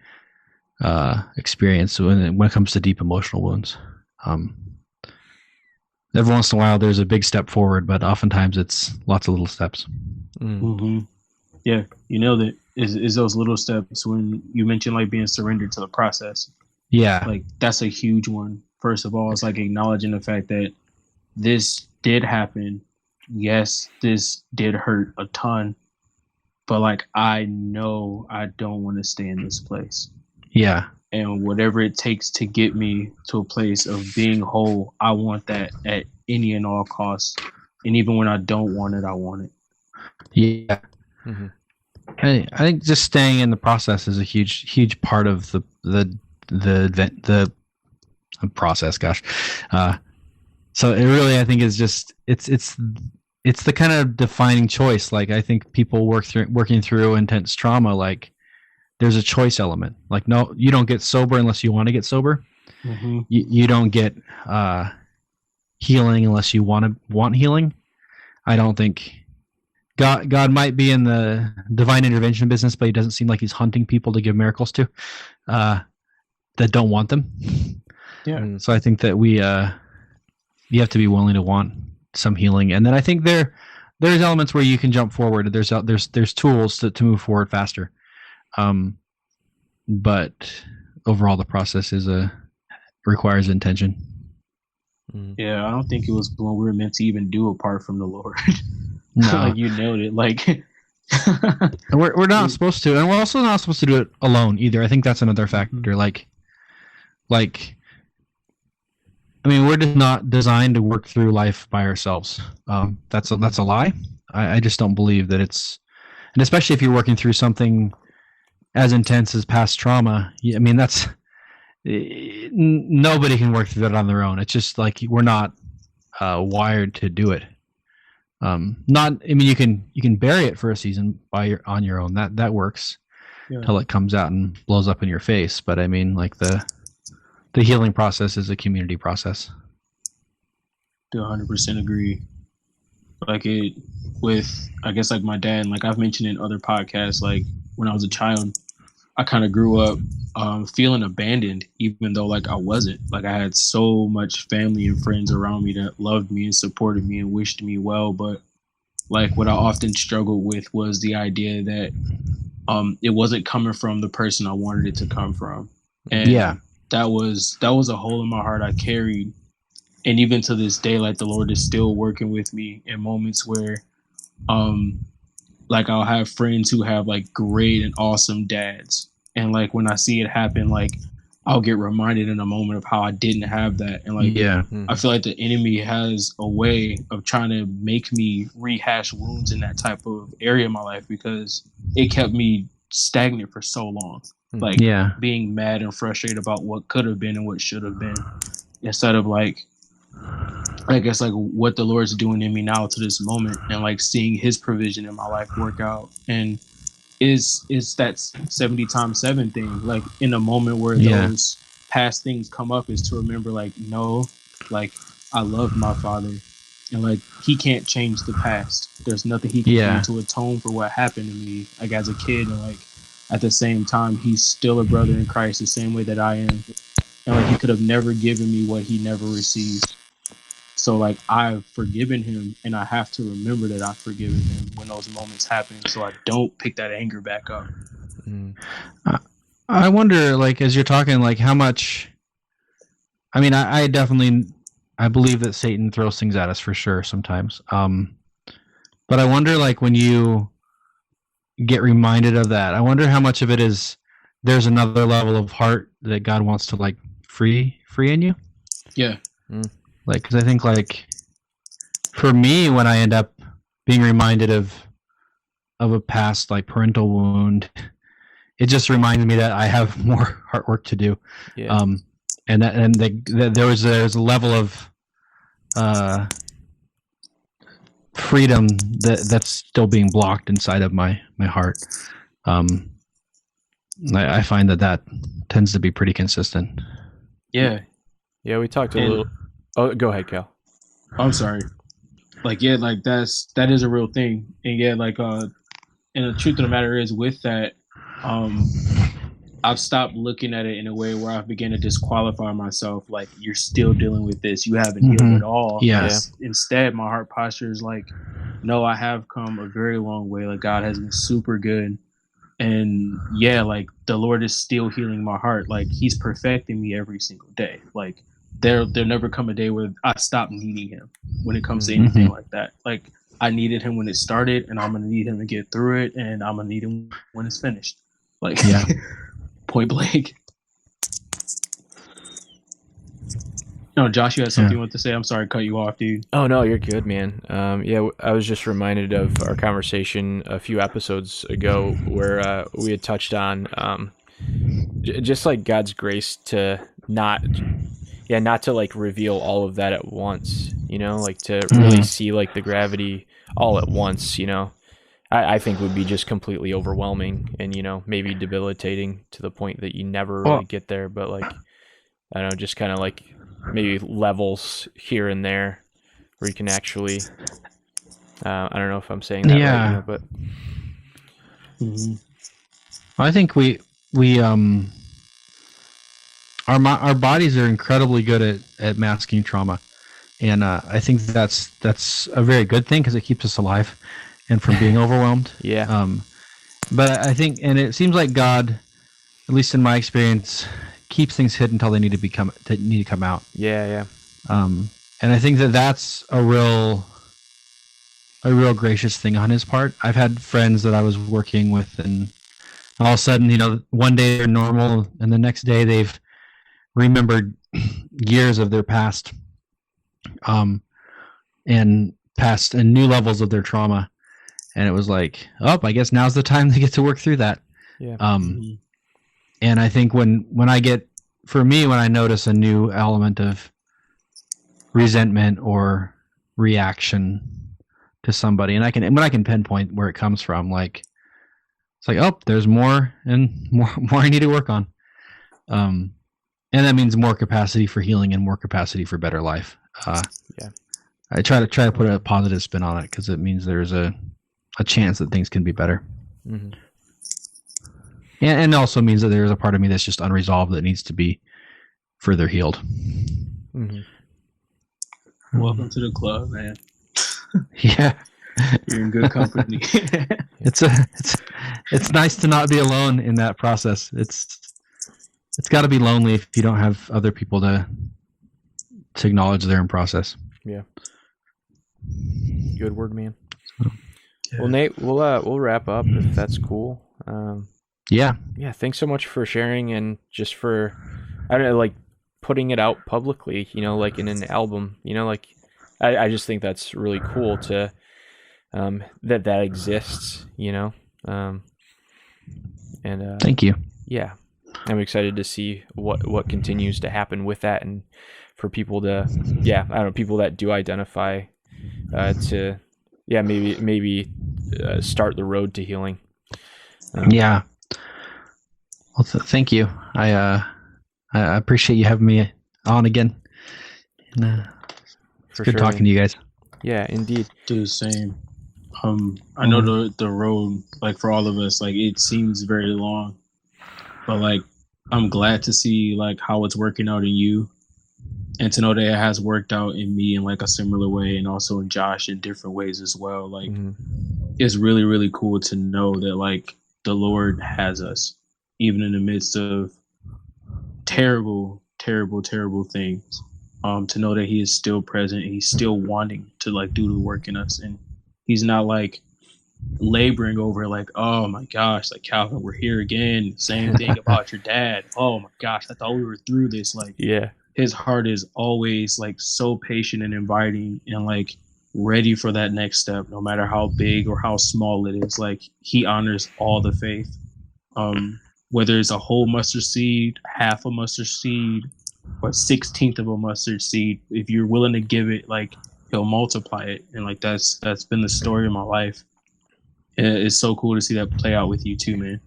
experience when it comes to deep emotional wounds. Every once in a while, there's a big step forward, but oftentimes it's lots of little steps. Mm-hmm. Yeah, you know that is those little steps when you mentioned like being surrendered to the process. Yeah, like that's a huge one. First of all, it's like acknowledging the fact that this did happen. Yes, this did hurt a ton, but like I know I don't want to stay in this place. Yeah. And whatever it takes to get me to a place of being whole, I want that at any and all costs. And even when I don't want it, I want it. Yeah. Mm-hmm. I think just staying in the process is a huge part of the process. Gosh, so it really, I think, is just it's the kind of defining choice. Like I think people working through intense trauma, like there's a choice element. Like no, you don't get sober unless you want to get sober. Mm-hmm. You don't get healing unless you want healing. I don't think. God might be in the divine intervention business, but he doesn't seem like he's hunting people to give miracles to that don't want them. Yeah. So I think that you have to be willing to want some healing, and then I think there's elements where you can jump forward. There's tools to move forward faster. But overall, the process requires intention. Yeah, I don't think it was what we were meant to even do apart from the Lord. No. Like you nailed it. Like we're not supposed to, and we're also not supposed to do it alone either. I think that's another factor. Mm-hmm. Like, I mean, we're just not designed to work through life by ourselves. That's a lie. I just don't believe that it's, and especially if you're working through something as intense as past trauma. I mean, nobody can work through that on their own. It's just like we're not wired to do it. I mean, you can bury it for a season on your own. That works till it comes out and blows up in your face. But I mean, like the healing process is a community process. I 100% agree. Like I guess like my dad, like I've mentioned in other podcasts, like when I was a child, I kind of grew up feeling abandoned, even though like I wasn't. Like I had so much family and friends around me that loved me and supported me and wished me well. But like what I often struggled with was the idea that it wasn't coming from the person I wanted it to come from. And that was a hole in my heart I carried. And even to this day, like the Lord is still working with me in moments where like I'll have friends who have like great and awesome dads. And like when I see it happen, like I'll get reminded in a moment of how I didn't have that. And like, I feel like the enemy has a way of trying to make me rehash wounds in that type of area of my life because it kept me stagnant for so long. Like being mad and frustrated about what could have been and what should have been, instead of like, I guess like what the Lord's doing in me now to this moment and like seeing his provision in my life work out. And is that 70 times 7 thing, like in a moment where those past things come up, is to remember like, no, like I love my father and like he can't change the past. There's nothing he can do to atone for what happened to me like as a kid, and like at the same time he's still a brother in Christ the same way that I am, and like he could have never given me what he never received. So like I've forgiven him, and I have to remember that I've forgiven him when those moments happen, so I don't pick that anger back up. I wonder, like as you're talking, like how much. I mean, I definitely believe that Satan throws things at us for sure sometimes. But I wonder, like when you get reminded of that, I wonder how much of it is there's another level of heart that God wants to like free in you. Yeah. Like, because I think, like, for me, when I end up being reminded of a past, like, parental wound, it just reminds me that I have more heart work to do. Yeah. And there's a level of freedom that's still being blocked inside of my heart. I find that tends to be pretty consistent. Yeah. Yeah, we talked a little. Oh, go ahead, Cal. I'm sorry. Like, yeah, like that is a real thing. And yeah, like and the truth of the matter is with that, I've stopped looking at it in a way where I've begun to disqualify myself. Like, you're still dealing with this. You haven't healed at all. Yes. Yeah. Instead, my heart posture is like, no, I have come a very long way. Like, God has been super good. And yeah, like the Lord is still healing my heart. Like, He's perfecting me every single day. Like, there'll never come a day where I stop needing Him when it comes to anything like that. Like, I needed Him when it started, and I'm gonna need Him to get through it, and I'm gonna need Him when it's finished. Like, yeah. Point blank. No, Josh, you had something you want to say? I'm sorry to cut you off, dude. Oh, no, you're good, man. Yeah, I was just reminded of our conversation a few episodes ago where we had touched on just like God's grace to not to like reveal all of that at once, you know, like to really see like the gravity all at once, you know. I think would be just completely overwhelming and, you know, maybe debilitating to the point that you never really get there. But like, I don't know, just kind of like maybe levels here and there where you can actually, I don't know if I'm saying that right, you know, but. I think our bodies are incredibly good at masking trauma. And I think that's a very good thing because it keeps us alive and from being overwhelmed. Yeah. But I think, and it seems like God, at least in my experience, keeps things hidden until they need to come out. Yeah. And I think that's a real gracious thing on His part. I've had friends that I was working with, and all of a sudden, you know, one day they're normal, and the next day they've remembered years of their past, and new levels of their trauma. And it was like, oh, I guess now's the time to get to work through that. Yeah. And I think when I notice a new element of resentment or reaction to somebody, and when I can pinpoint where it comes from, like it's like, oh, there's more I need to work on. And that means more capacity for healing and more capacity for better life. I try to put a positive spin on it because it means there's a chance that things can be better. And also means that there's a part of me that's just unresolved that needs to be further healed. Welcome to the club, man. Yeah. You're in good company. It's nice to not be alone in that process. It's got to be lonely if you don't have other people to acknowledge their own process. Yeah. Good word, man. Well, Nate, we'll wrap up if that's cool. Yeah. Thanks so much for sharing and just for, I don't know, like putting it out publicly, you know, like in an album, you know, like I just think that's really cool to that exists, you know. And thank you. Yeah, I'm excited to see what continues to happen with that, and for people to, I don't know, people that do identify to, maybe start the road to healing. Yeah. Well, thank you. I appreciate you having me on again. And, it's good talking to you guys. Yeah, indeed. Do the same. I know the road, like for all of us, like it seems very long, but like I'm glad to see like how it's working out in you, and to know that it has worked out in me in like a similar way, and also in Josh in different ways as well. Like it's really, really cool to know that like the Lord has us, even in the midst of terrible, terrible, terrible things. To know that He is still present and He's still wanting to like do the work in us, and He's not like laboring over like, oh my gosh, like Calvin, we're here again. Same thing about your dad. Oh my gosh, I thought we were through this. Like, His heart is always like so patient and inviting and like ready for that next step, no matter how big or how small it is. Like He honors all the faith. Whether it's a whole mustard seed, half a mustard seed, or 1/16 of a mustard seed, if you're willing to give it, like He'll multiply it. And like that's been the story of my life. And it's so cool to see that play out with you too, man.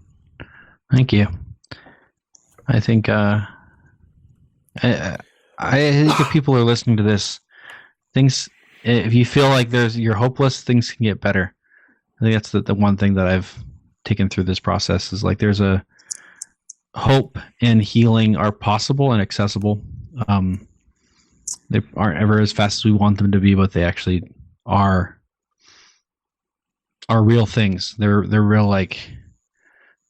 Thank you. I think I think if people are listening to this, if you feel like you're hopeless, things can get better. I think that's the one thing that I've taken through this process is like there's a hope and healing are possible and accessible. They aren't ever as fast as we want them to be, but they actually are real things. They're real,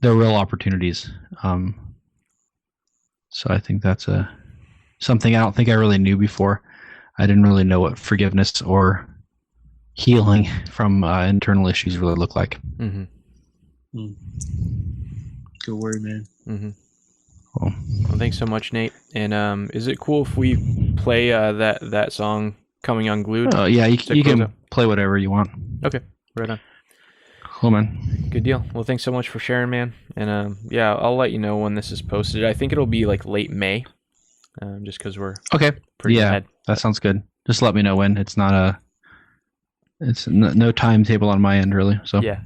they're real opportunities. So I think that's something I don't think I really knew before. I didn't really know what forgiveness or healing from internal issues really look like. Mm-hmm. Good word, man. Mm-hmm. Well, thanks so much, Nate. And is it cool if we play that song "Coming Unglued"? Oh yeah, you can play whatever you want. Okay, right on. Cool, man. Good deal. Well, thanks so much for sharing, man. And yeah, I'll let you know when this is posted. I think it'll be like late May, just because we're pretty ahead. That sounds good. Just let me know when. It's not no timetable on my end really. So yeah,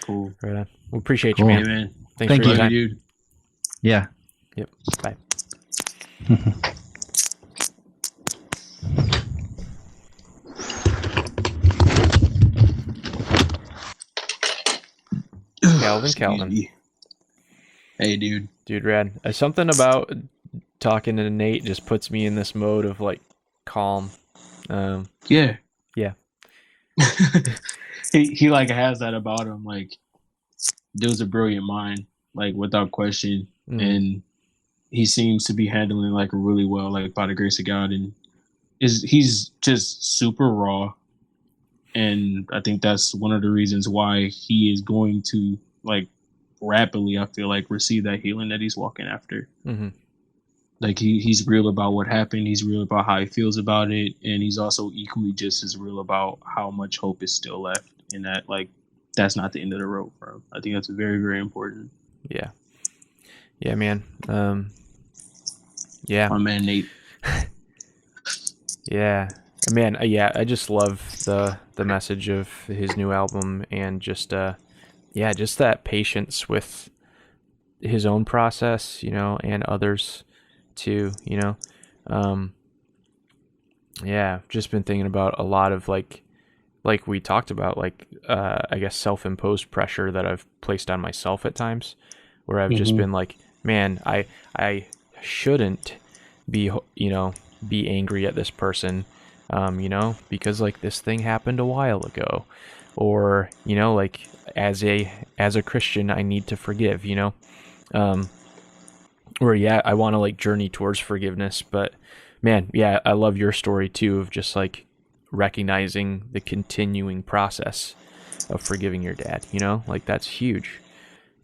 cool. Right on. We appreciate you, man. Hey, man. Thanks for your time, dude. Yeah. Yep. Bye. Calvin. Hey, dude. Dude, rad. Something about talking to Nate just puts me in this mode of like calm. Yeah. Yeah. he like has that about him. Like, dude's a brilliant mind, like without question, and he seems to be handling like really well, like by the grace of God, and he's just super raw, and I think that's one of the reasons why he is going to like rapidly, I feel like, receive that healing that he's walking after. Mm-hmm. Like he's real about what happened. He's real about how he feels about it, and he's also equally just as real about how much hope is still left, and that like that's not the end of the road for him. I think that's very, very important. Yeah. Yeah, man. Yeah. My man Nate. Yeah. Man, yeah, I just love the message of his new album and just just that patience with his own process, and others too, yeah, just been thinking about a lot of like we talked about, like I guess self-imposed pressure that I've placed on myself at times, where I've just been like, man, I shouldn't be angry at this person, because like this thing happened a while ago, or like as a Christian I need to forgive, or yeah, I want to like journey towards forgiveness. But man, yeah, I love your story too of just like recognizing the continuing process of forgiving your dad, like that's huge.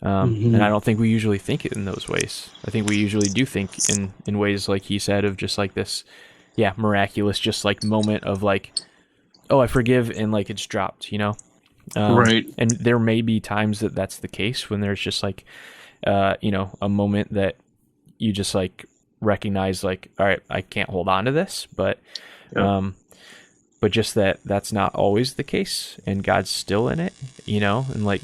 And I don't think we usually think it in those ways. I think we usually do think in ways like he said of just like this, miraculous, just like moment of like, oh, I forgive, and like it's dropped, Right. And there may be times that that's the case when there's just like, a moment that you just like recognize like, all right, I can't hold on to this, but just that's not always the case, and God's still in it, and like,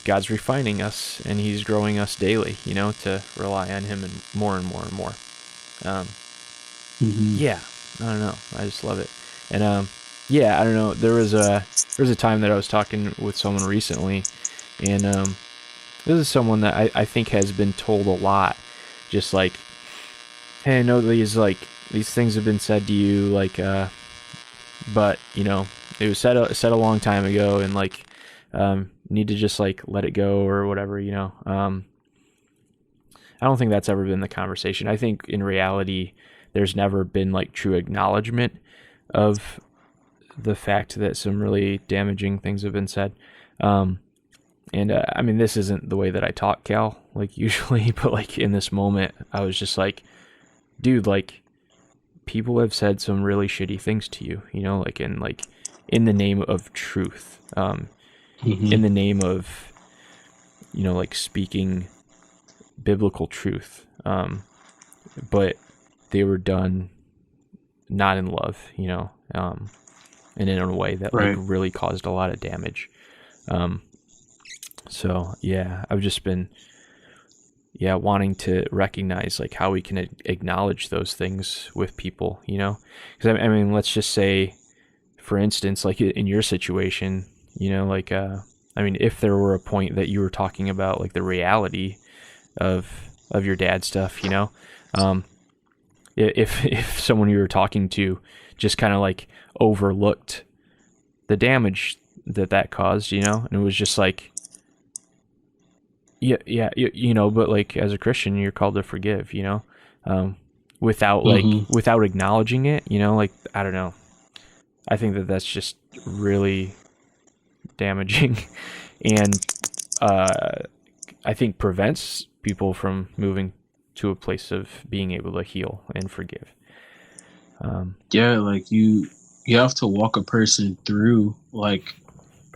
God's refining us and he's growing us daily, to rely on him and more and more and more. Yeah, I don't know. I just love it. And, I don't know. There was a time that I was talking with someone recently, and, this is someone that I think has been told a lot, just like, hey, I know these things have been said to you, like, but, it was said a long time ago, and like, need to just like let it go or whatever, I don't think that's ever been the conversation. I think in reality, there's never been like true acknowledgement of the fact that some really damaging things have been said. And I mean, this isn't the way that I talk, Cal, like usually, but like in this moment, I was just like, dude, like people have said some really shitty things to you, like in the name of truth, in the name of, like speaking biblical truth. But they were done not in love, and in a way that like really caused a lot of damage. So yeah, I've just been wanting to recognize like how we can acknowledge those things with people, because I mean, let's just say, for instance, like in your situation, like, I mean, if there were a point that you were talking about like the reality of your dad's stuff, if someone you were talking to just kind of like overlooked the damage that caused, and it was just like, but like as a Christian, you're called to forgive, without without acknowledging it, like, I don't know. I think that's just really damaging and I think prevents people from moving to a place of being able to heal and forgive. Like you have to walk a person through like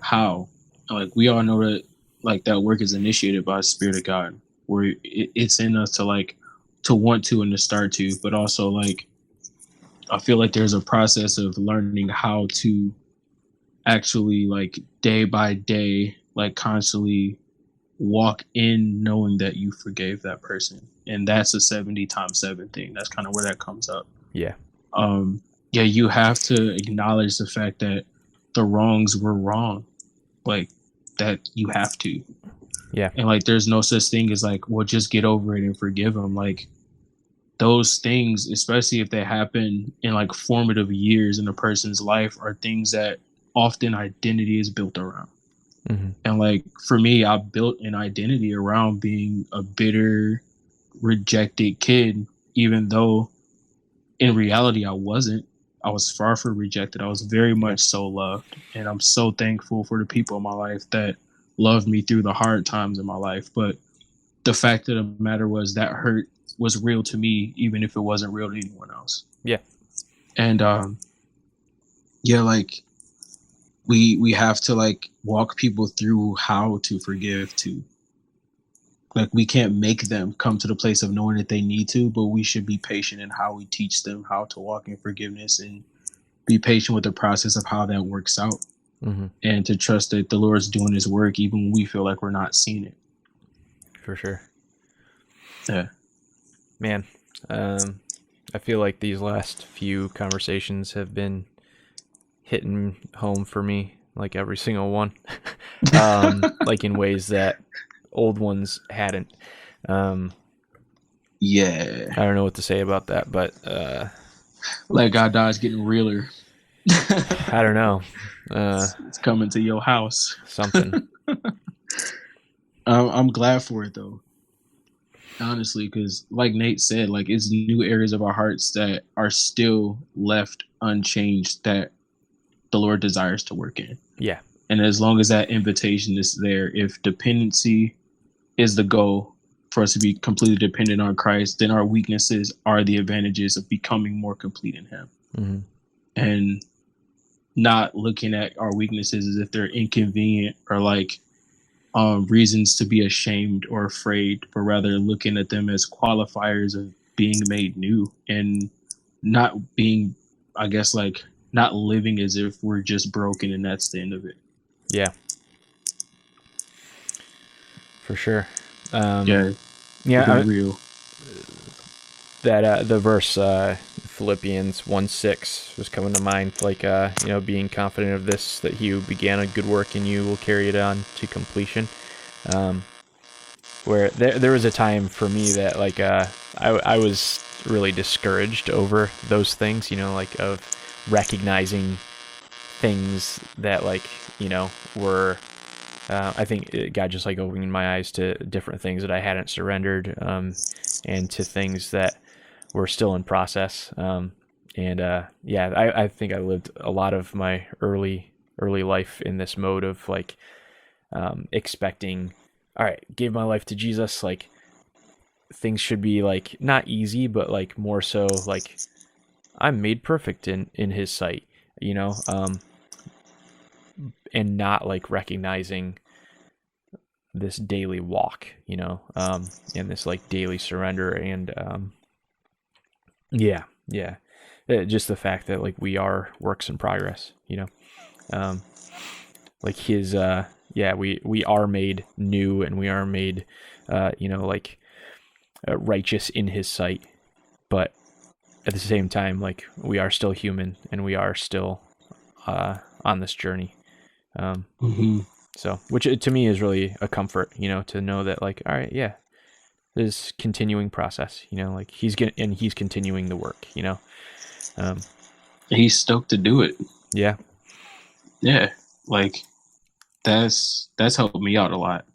how, like we all know that like that work is initiated by the Spirit of God, where it's in us to like to want to and to start to, but also like I feel like there's a process of learning how to actually like day by day, like constantly walk in knowing that you forgave that person. And that's a 70 times 7 thing. That's kind of where that comes up. Yeah. You have to acknowledge the fact that the wrongs were wrong. Like that you have to. Yeah. And like there's no such thing as like, well, just get over it and forgive them. Like those things, especially if they happen in like formative years in a person's life, are things that often identity is built around. Mm-hmm. And like for me, I built an identity around being a bitter, rejected kid, even though in reality I wasn't. I was far from rejected. I was very much so loved. And I'm so thankful for the people in my life that loved me through the hard times in my life. But the fact of the matter was that hurt was real to me, even if it wasn't real to anyone else. Yeah. And like we have to like walk people through how to forgive too. Like we can't make them come to the place of knowing that they need to, but we should be patient in how we teach them how to walk in forgiveness and be patient with the process of how that works out. Mm-hmm. And to trust that the Lord's doing his work even when we feel like we're not seeing it. For sure. Yeah. Man, I feel like these last few conversations have been hitting home for me, like every single one, like in ways that old ones hadn't. Yeah. I don't know what to say about that, but like God's getting realer. I don't know. It's coming to your house. Something. I'm glad for it though. Honestly, because like Nate said, like it's new areas of our hearts that are still left unchanged that the Lord desires to work in. Yeah. And as long as that invitation is there, if dependency is the goal for us to be completely dependent on Christ, then our weaknesses are the advantages of becoming more complete in him. Mm-hmm. And not looking at our weaknesses as if they're inconvenient or like reasons to be ashamed or afraid, but rather looking at them as qualifiers of being made new and not being, I guess, like not living as if we're just broken and that's the end of it. Yeah. For sure. Yeah. Real. That the verse Philippians 1:6 was coming to mind, like being confident of this, that he who began a good work in you will carry it on to completion. Where there was a time for me that like I was really discouraged over those things, like of recognizing things that like were I think God just like opening my eyes to different things that I hadn't surrendered, and to things that were still in process. I think I lived a lot of my early life in this mode of like expecting, all right, gave my life to Jesus, like things should be like not easy, but like more so like I'm made perfect in his sight, and not like recognizing this daily walk, and this like daily surrender and just the fact that like we are works in progress, like his we are made new and we are made righteous in his sight. But at the same time, like, we are still human and we are still on this journey. So, which to me is really a comfort, to know that, like, all right, yeah, this continuing process, like he's continuing the work, He's stoked to do it. Yeah. Yeah. Like, that's helped me out a lot.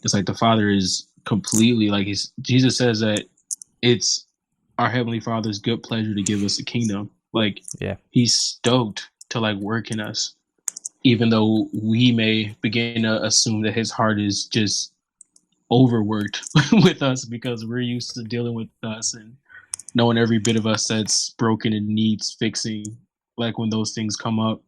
It's like the Father is completely, like, Jesus says that it's our Heavenly Father's good pleasure to give us a kingdom. Like, yeah, he's stoked to, like, work in us, even though we may begin to assume that his heart is just overworked with us because we're used to dealing with us and knowing every bit of us that's broken and needs fixing, like, when those things come up.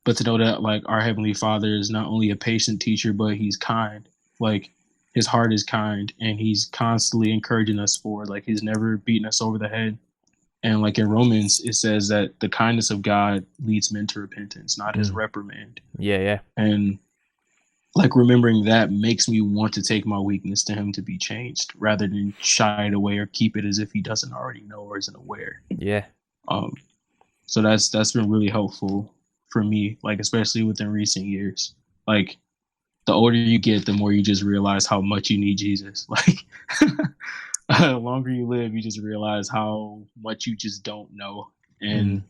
But to know that, like, our Heavenly Father is not only a patient teacher, but he's kind. Like, his heart is kind, and he's constantly encouraging us forward. Like, he's never beating us over the head. And, like, in Romans, it says that the kindness of God leads men to repentance, not his reprimand. Yeah. And, like, remembering that makes me want to take my weakness to him to be changed, rather than shy it away or keep it as if he doesn't already know or isn't aware. Yeah. So that's been really helpful for me, like, especially within recent years. Like, the older you get, the more you just realize how much you need Jesus. Like, the longer you live, you just realize how much you just don't know. And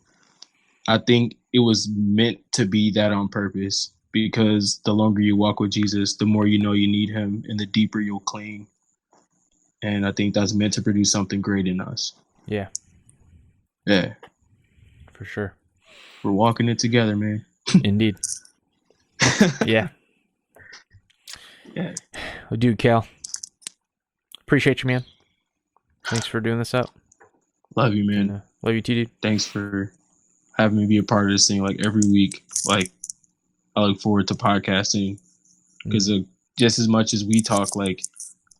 I think it was meant to be that on purpose, because the longer you walk with Jesus, the more you know you need him and the deeper you'll cling. And I think that's meant to produce something great in us. Yeah. Yeah. For sure. We're walking it together, man. Indeed. Yeah. Yeah. Well, dude, Cal, appreciate you, man. Thanks for doing this up. Love you, man. And, love you too, dude. Thanks for having me be a part of this thing, like, every week. Like, I look forward to podcasting because just as much as we talk, like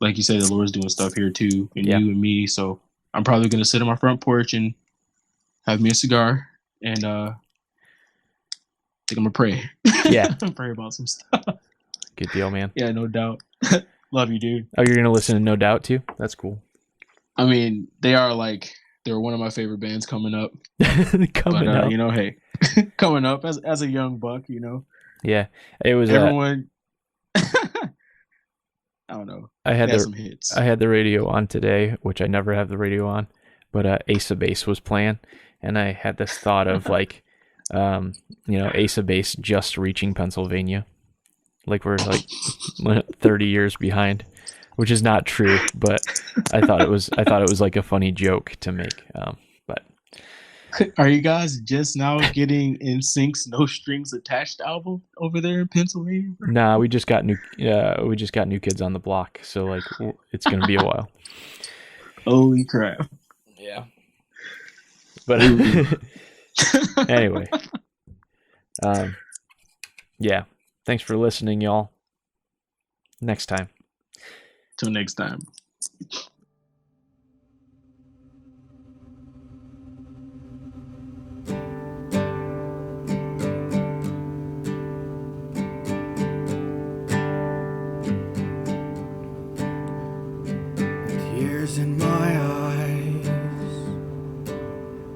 you said, the Lord's doing stuff here too, and you and me. So I'm probably going to sit on my front porch and have me a cigar, and I think I'm going to pray. Yeah. Pray about some stuff. Good deal, man. Yeah, no doubt. Love you, dude. Oh, you're going to listen to No Doubt too? That's cool. I mean, they're one of my favorite bands coming up. Coming up. Hey, coming up as a young buck, Yeah, it was everyone. I don't know. I had some hits. I had the radio on today, which I never have the radio on, but Ace of Base was playing, and I had this thought of like, Ace of Base just reaching Pennsylvania, like we're like 30 years behind, which is not true, but I thought it was like a funny joke to make. But are you guys just now getting NSYNC's No Strings Attached album over there in Pennsylvania? Nah, we just got new Kids on the Block, so like it's gonna be a while. Holy crap! Yeah. But anyway, yeah. Thanks for listening, y'all. Next time. Till next time. Tears in my eyes,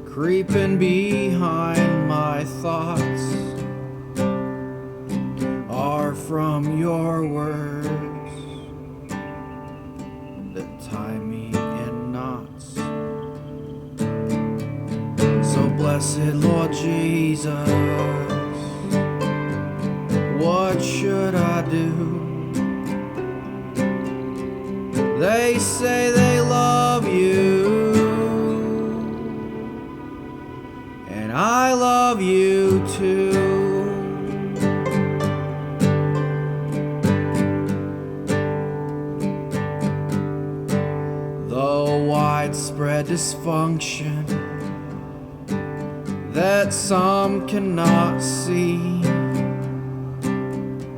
creeping behind my thoughts, are from your words that tie me in knots. So blessed Lord Jesus, what should I do? They say they love you, and I love you too. The widespread dysfunction that some cannot see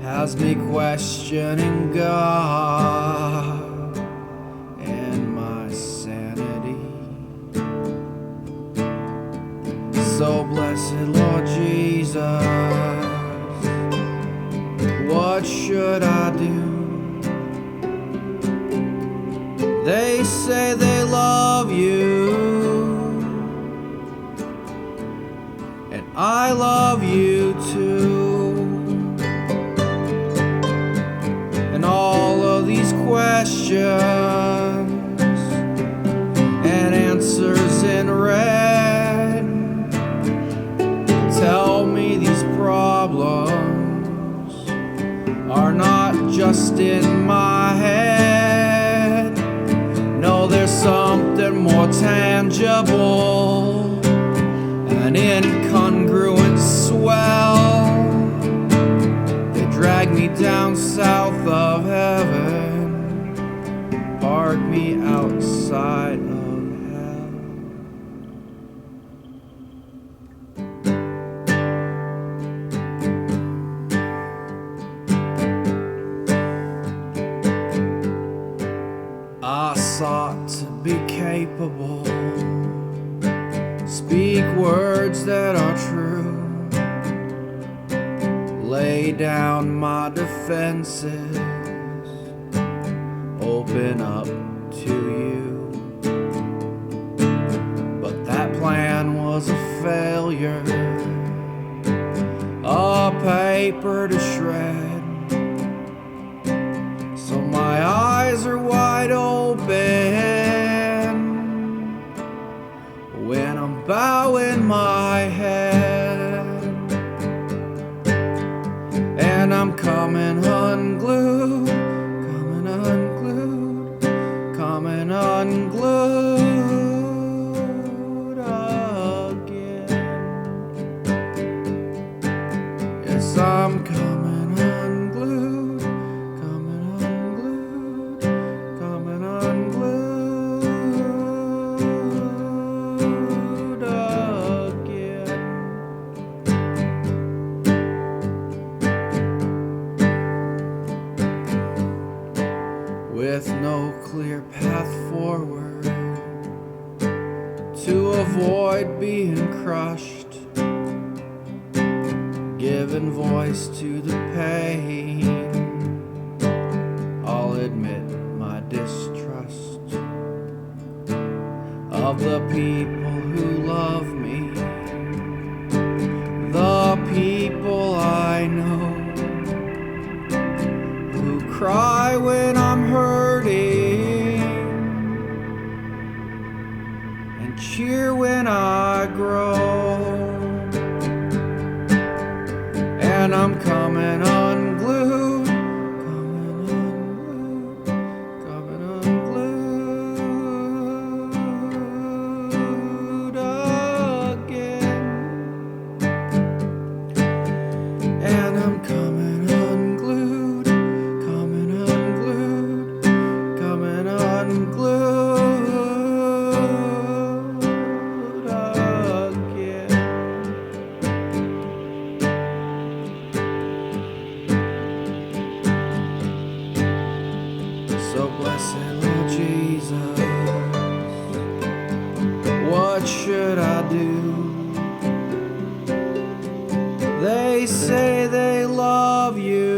has me questioning God and my sanity. So blessed Lord Jesus, what should I do? They say they love you, and I love you too. And all of these questions and answers in red tell me these problems are not just in my head. No, there's something more tangible, an incongruent swell. They drag me down south of heaven, park me outside of hell. I sought to be capable, speak words that are true, lay down my defenses, open up to you. But that plan was a failure, a paper to shred. So my eyes are wide open when I'm bowing my head, and I'm coming unglued, coming unglued, coming unglued again. Yes, I'm coming unglued, coming unglued, coming unglued again. With no clear path forward to avoid being crushed, giving voice to the pain, I'll admit my distrust of the people who love me, the people I know, who cry when I'm hurting and cheer when I grow. And I'm coming unglued, coming unglued, coming unglued again. And I'm coming unglued, coming unglued, coming unglued again. So blessed Lord Jesus, what should I do? They say they love you,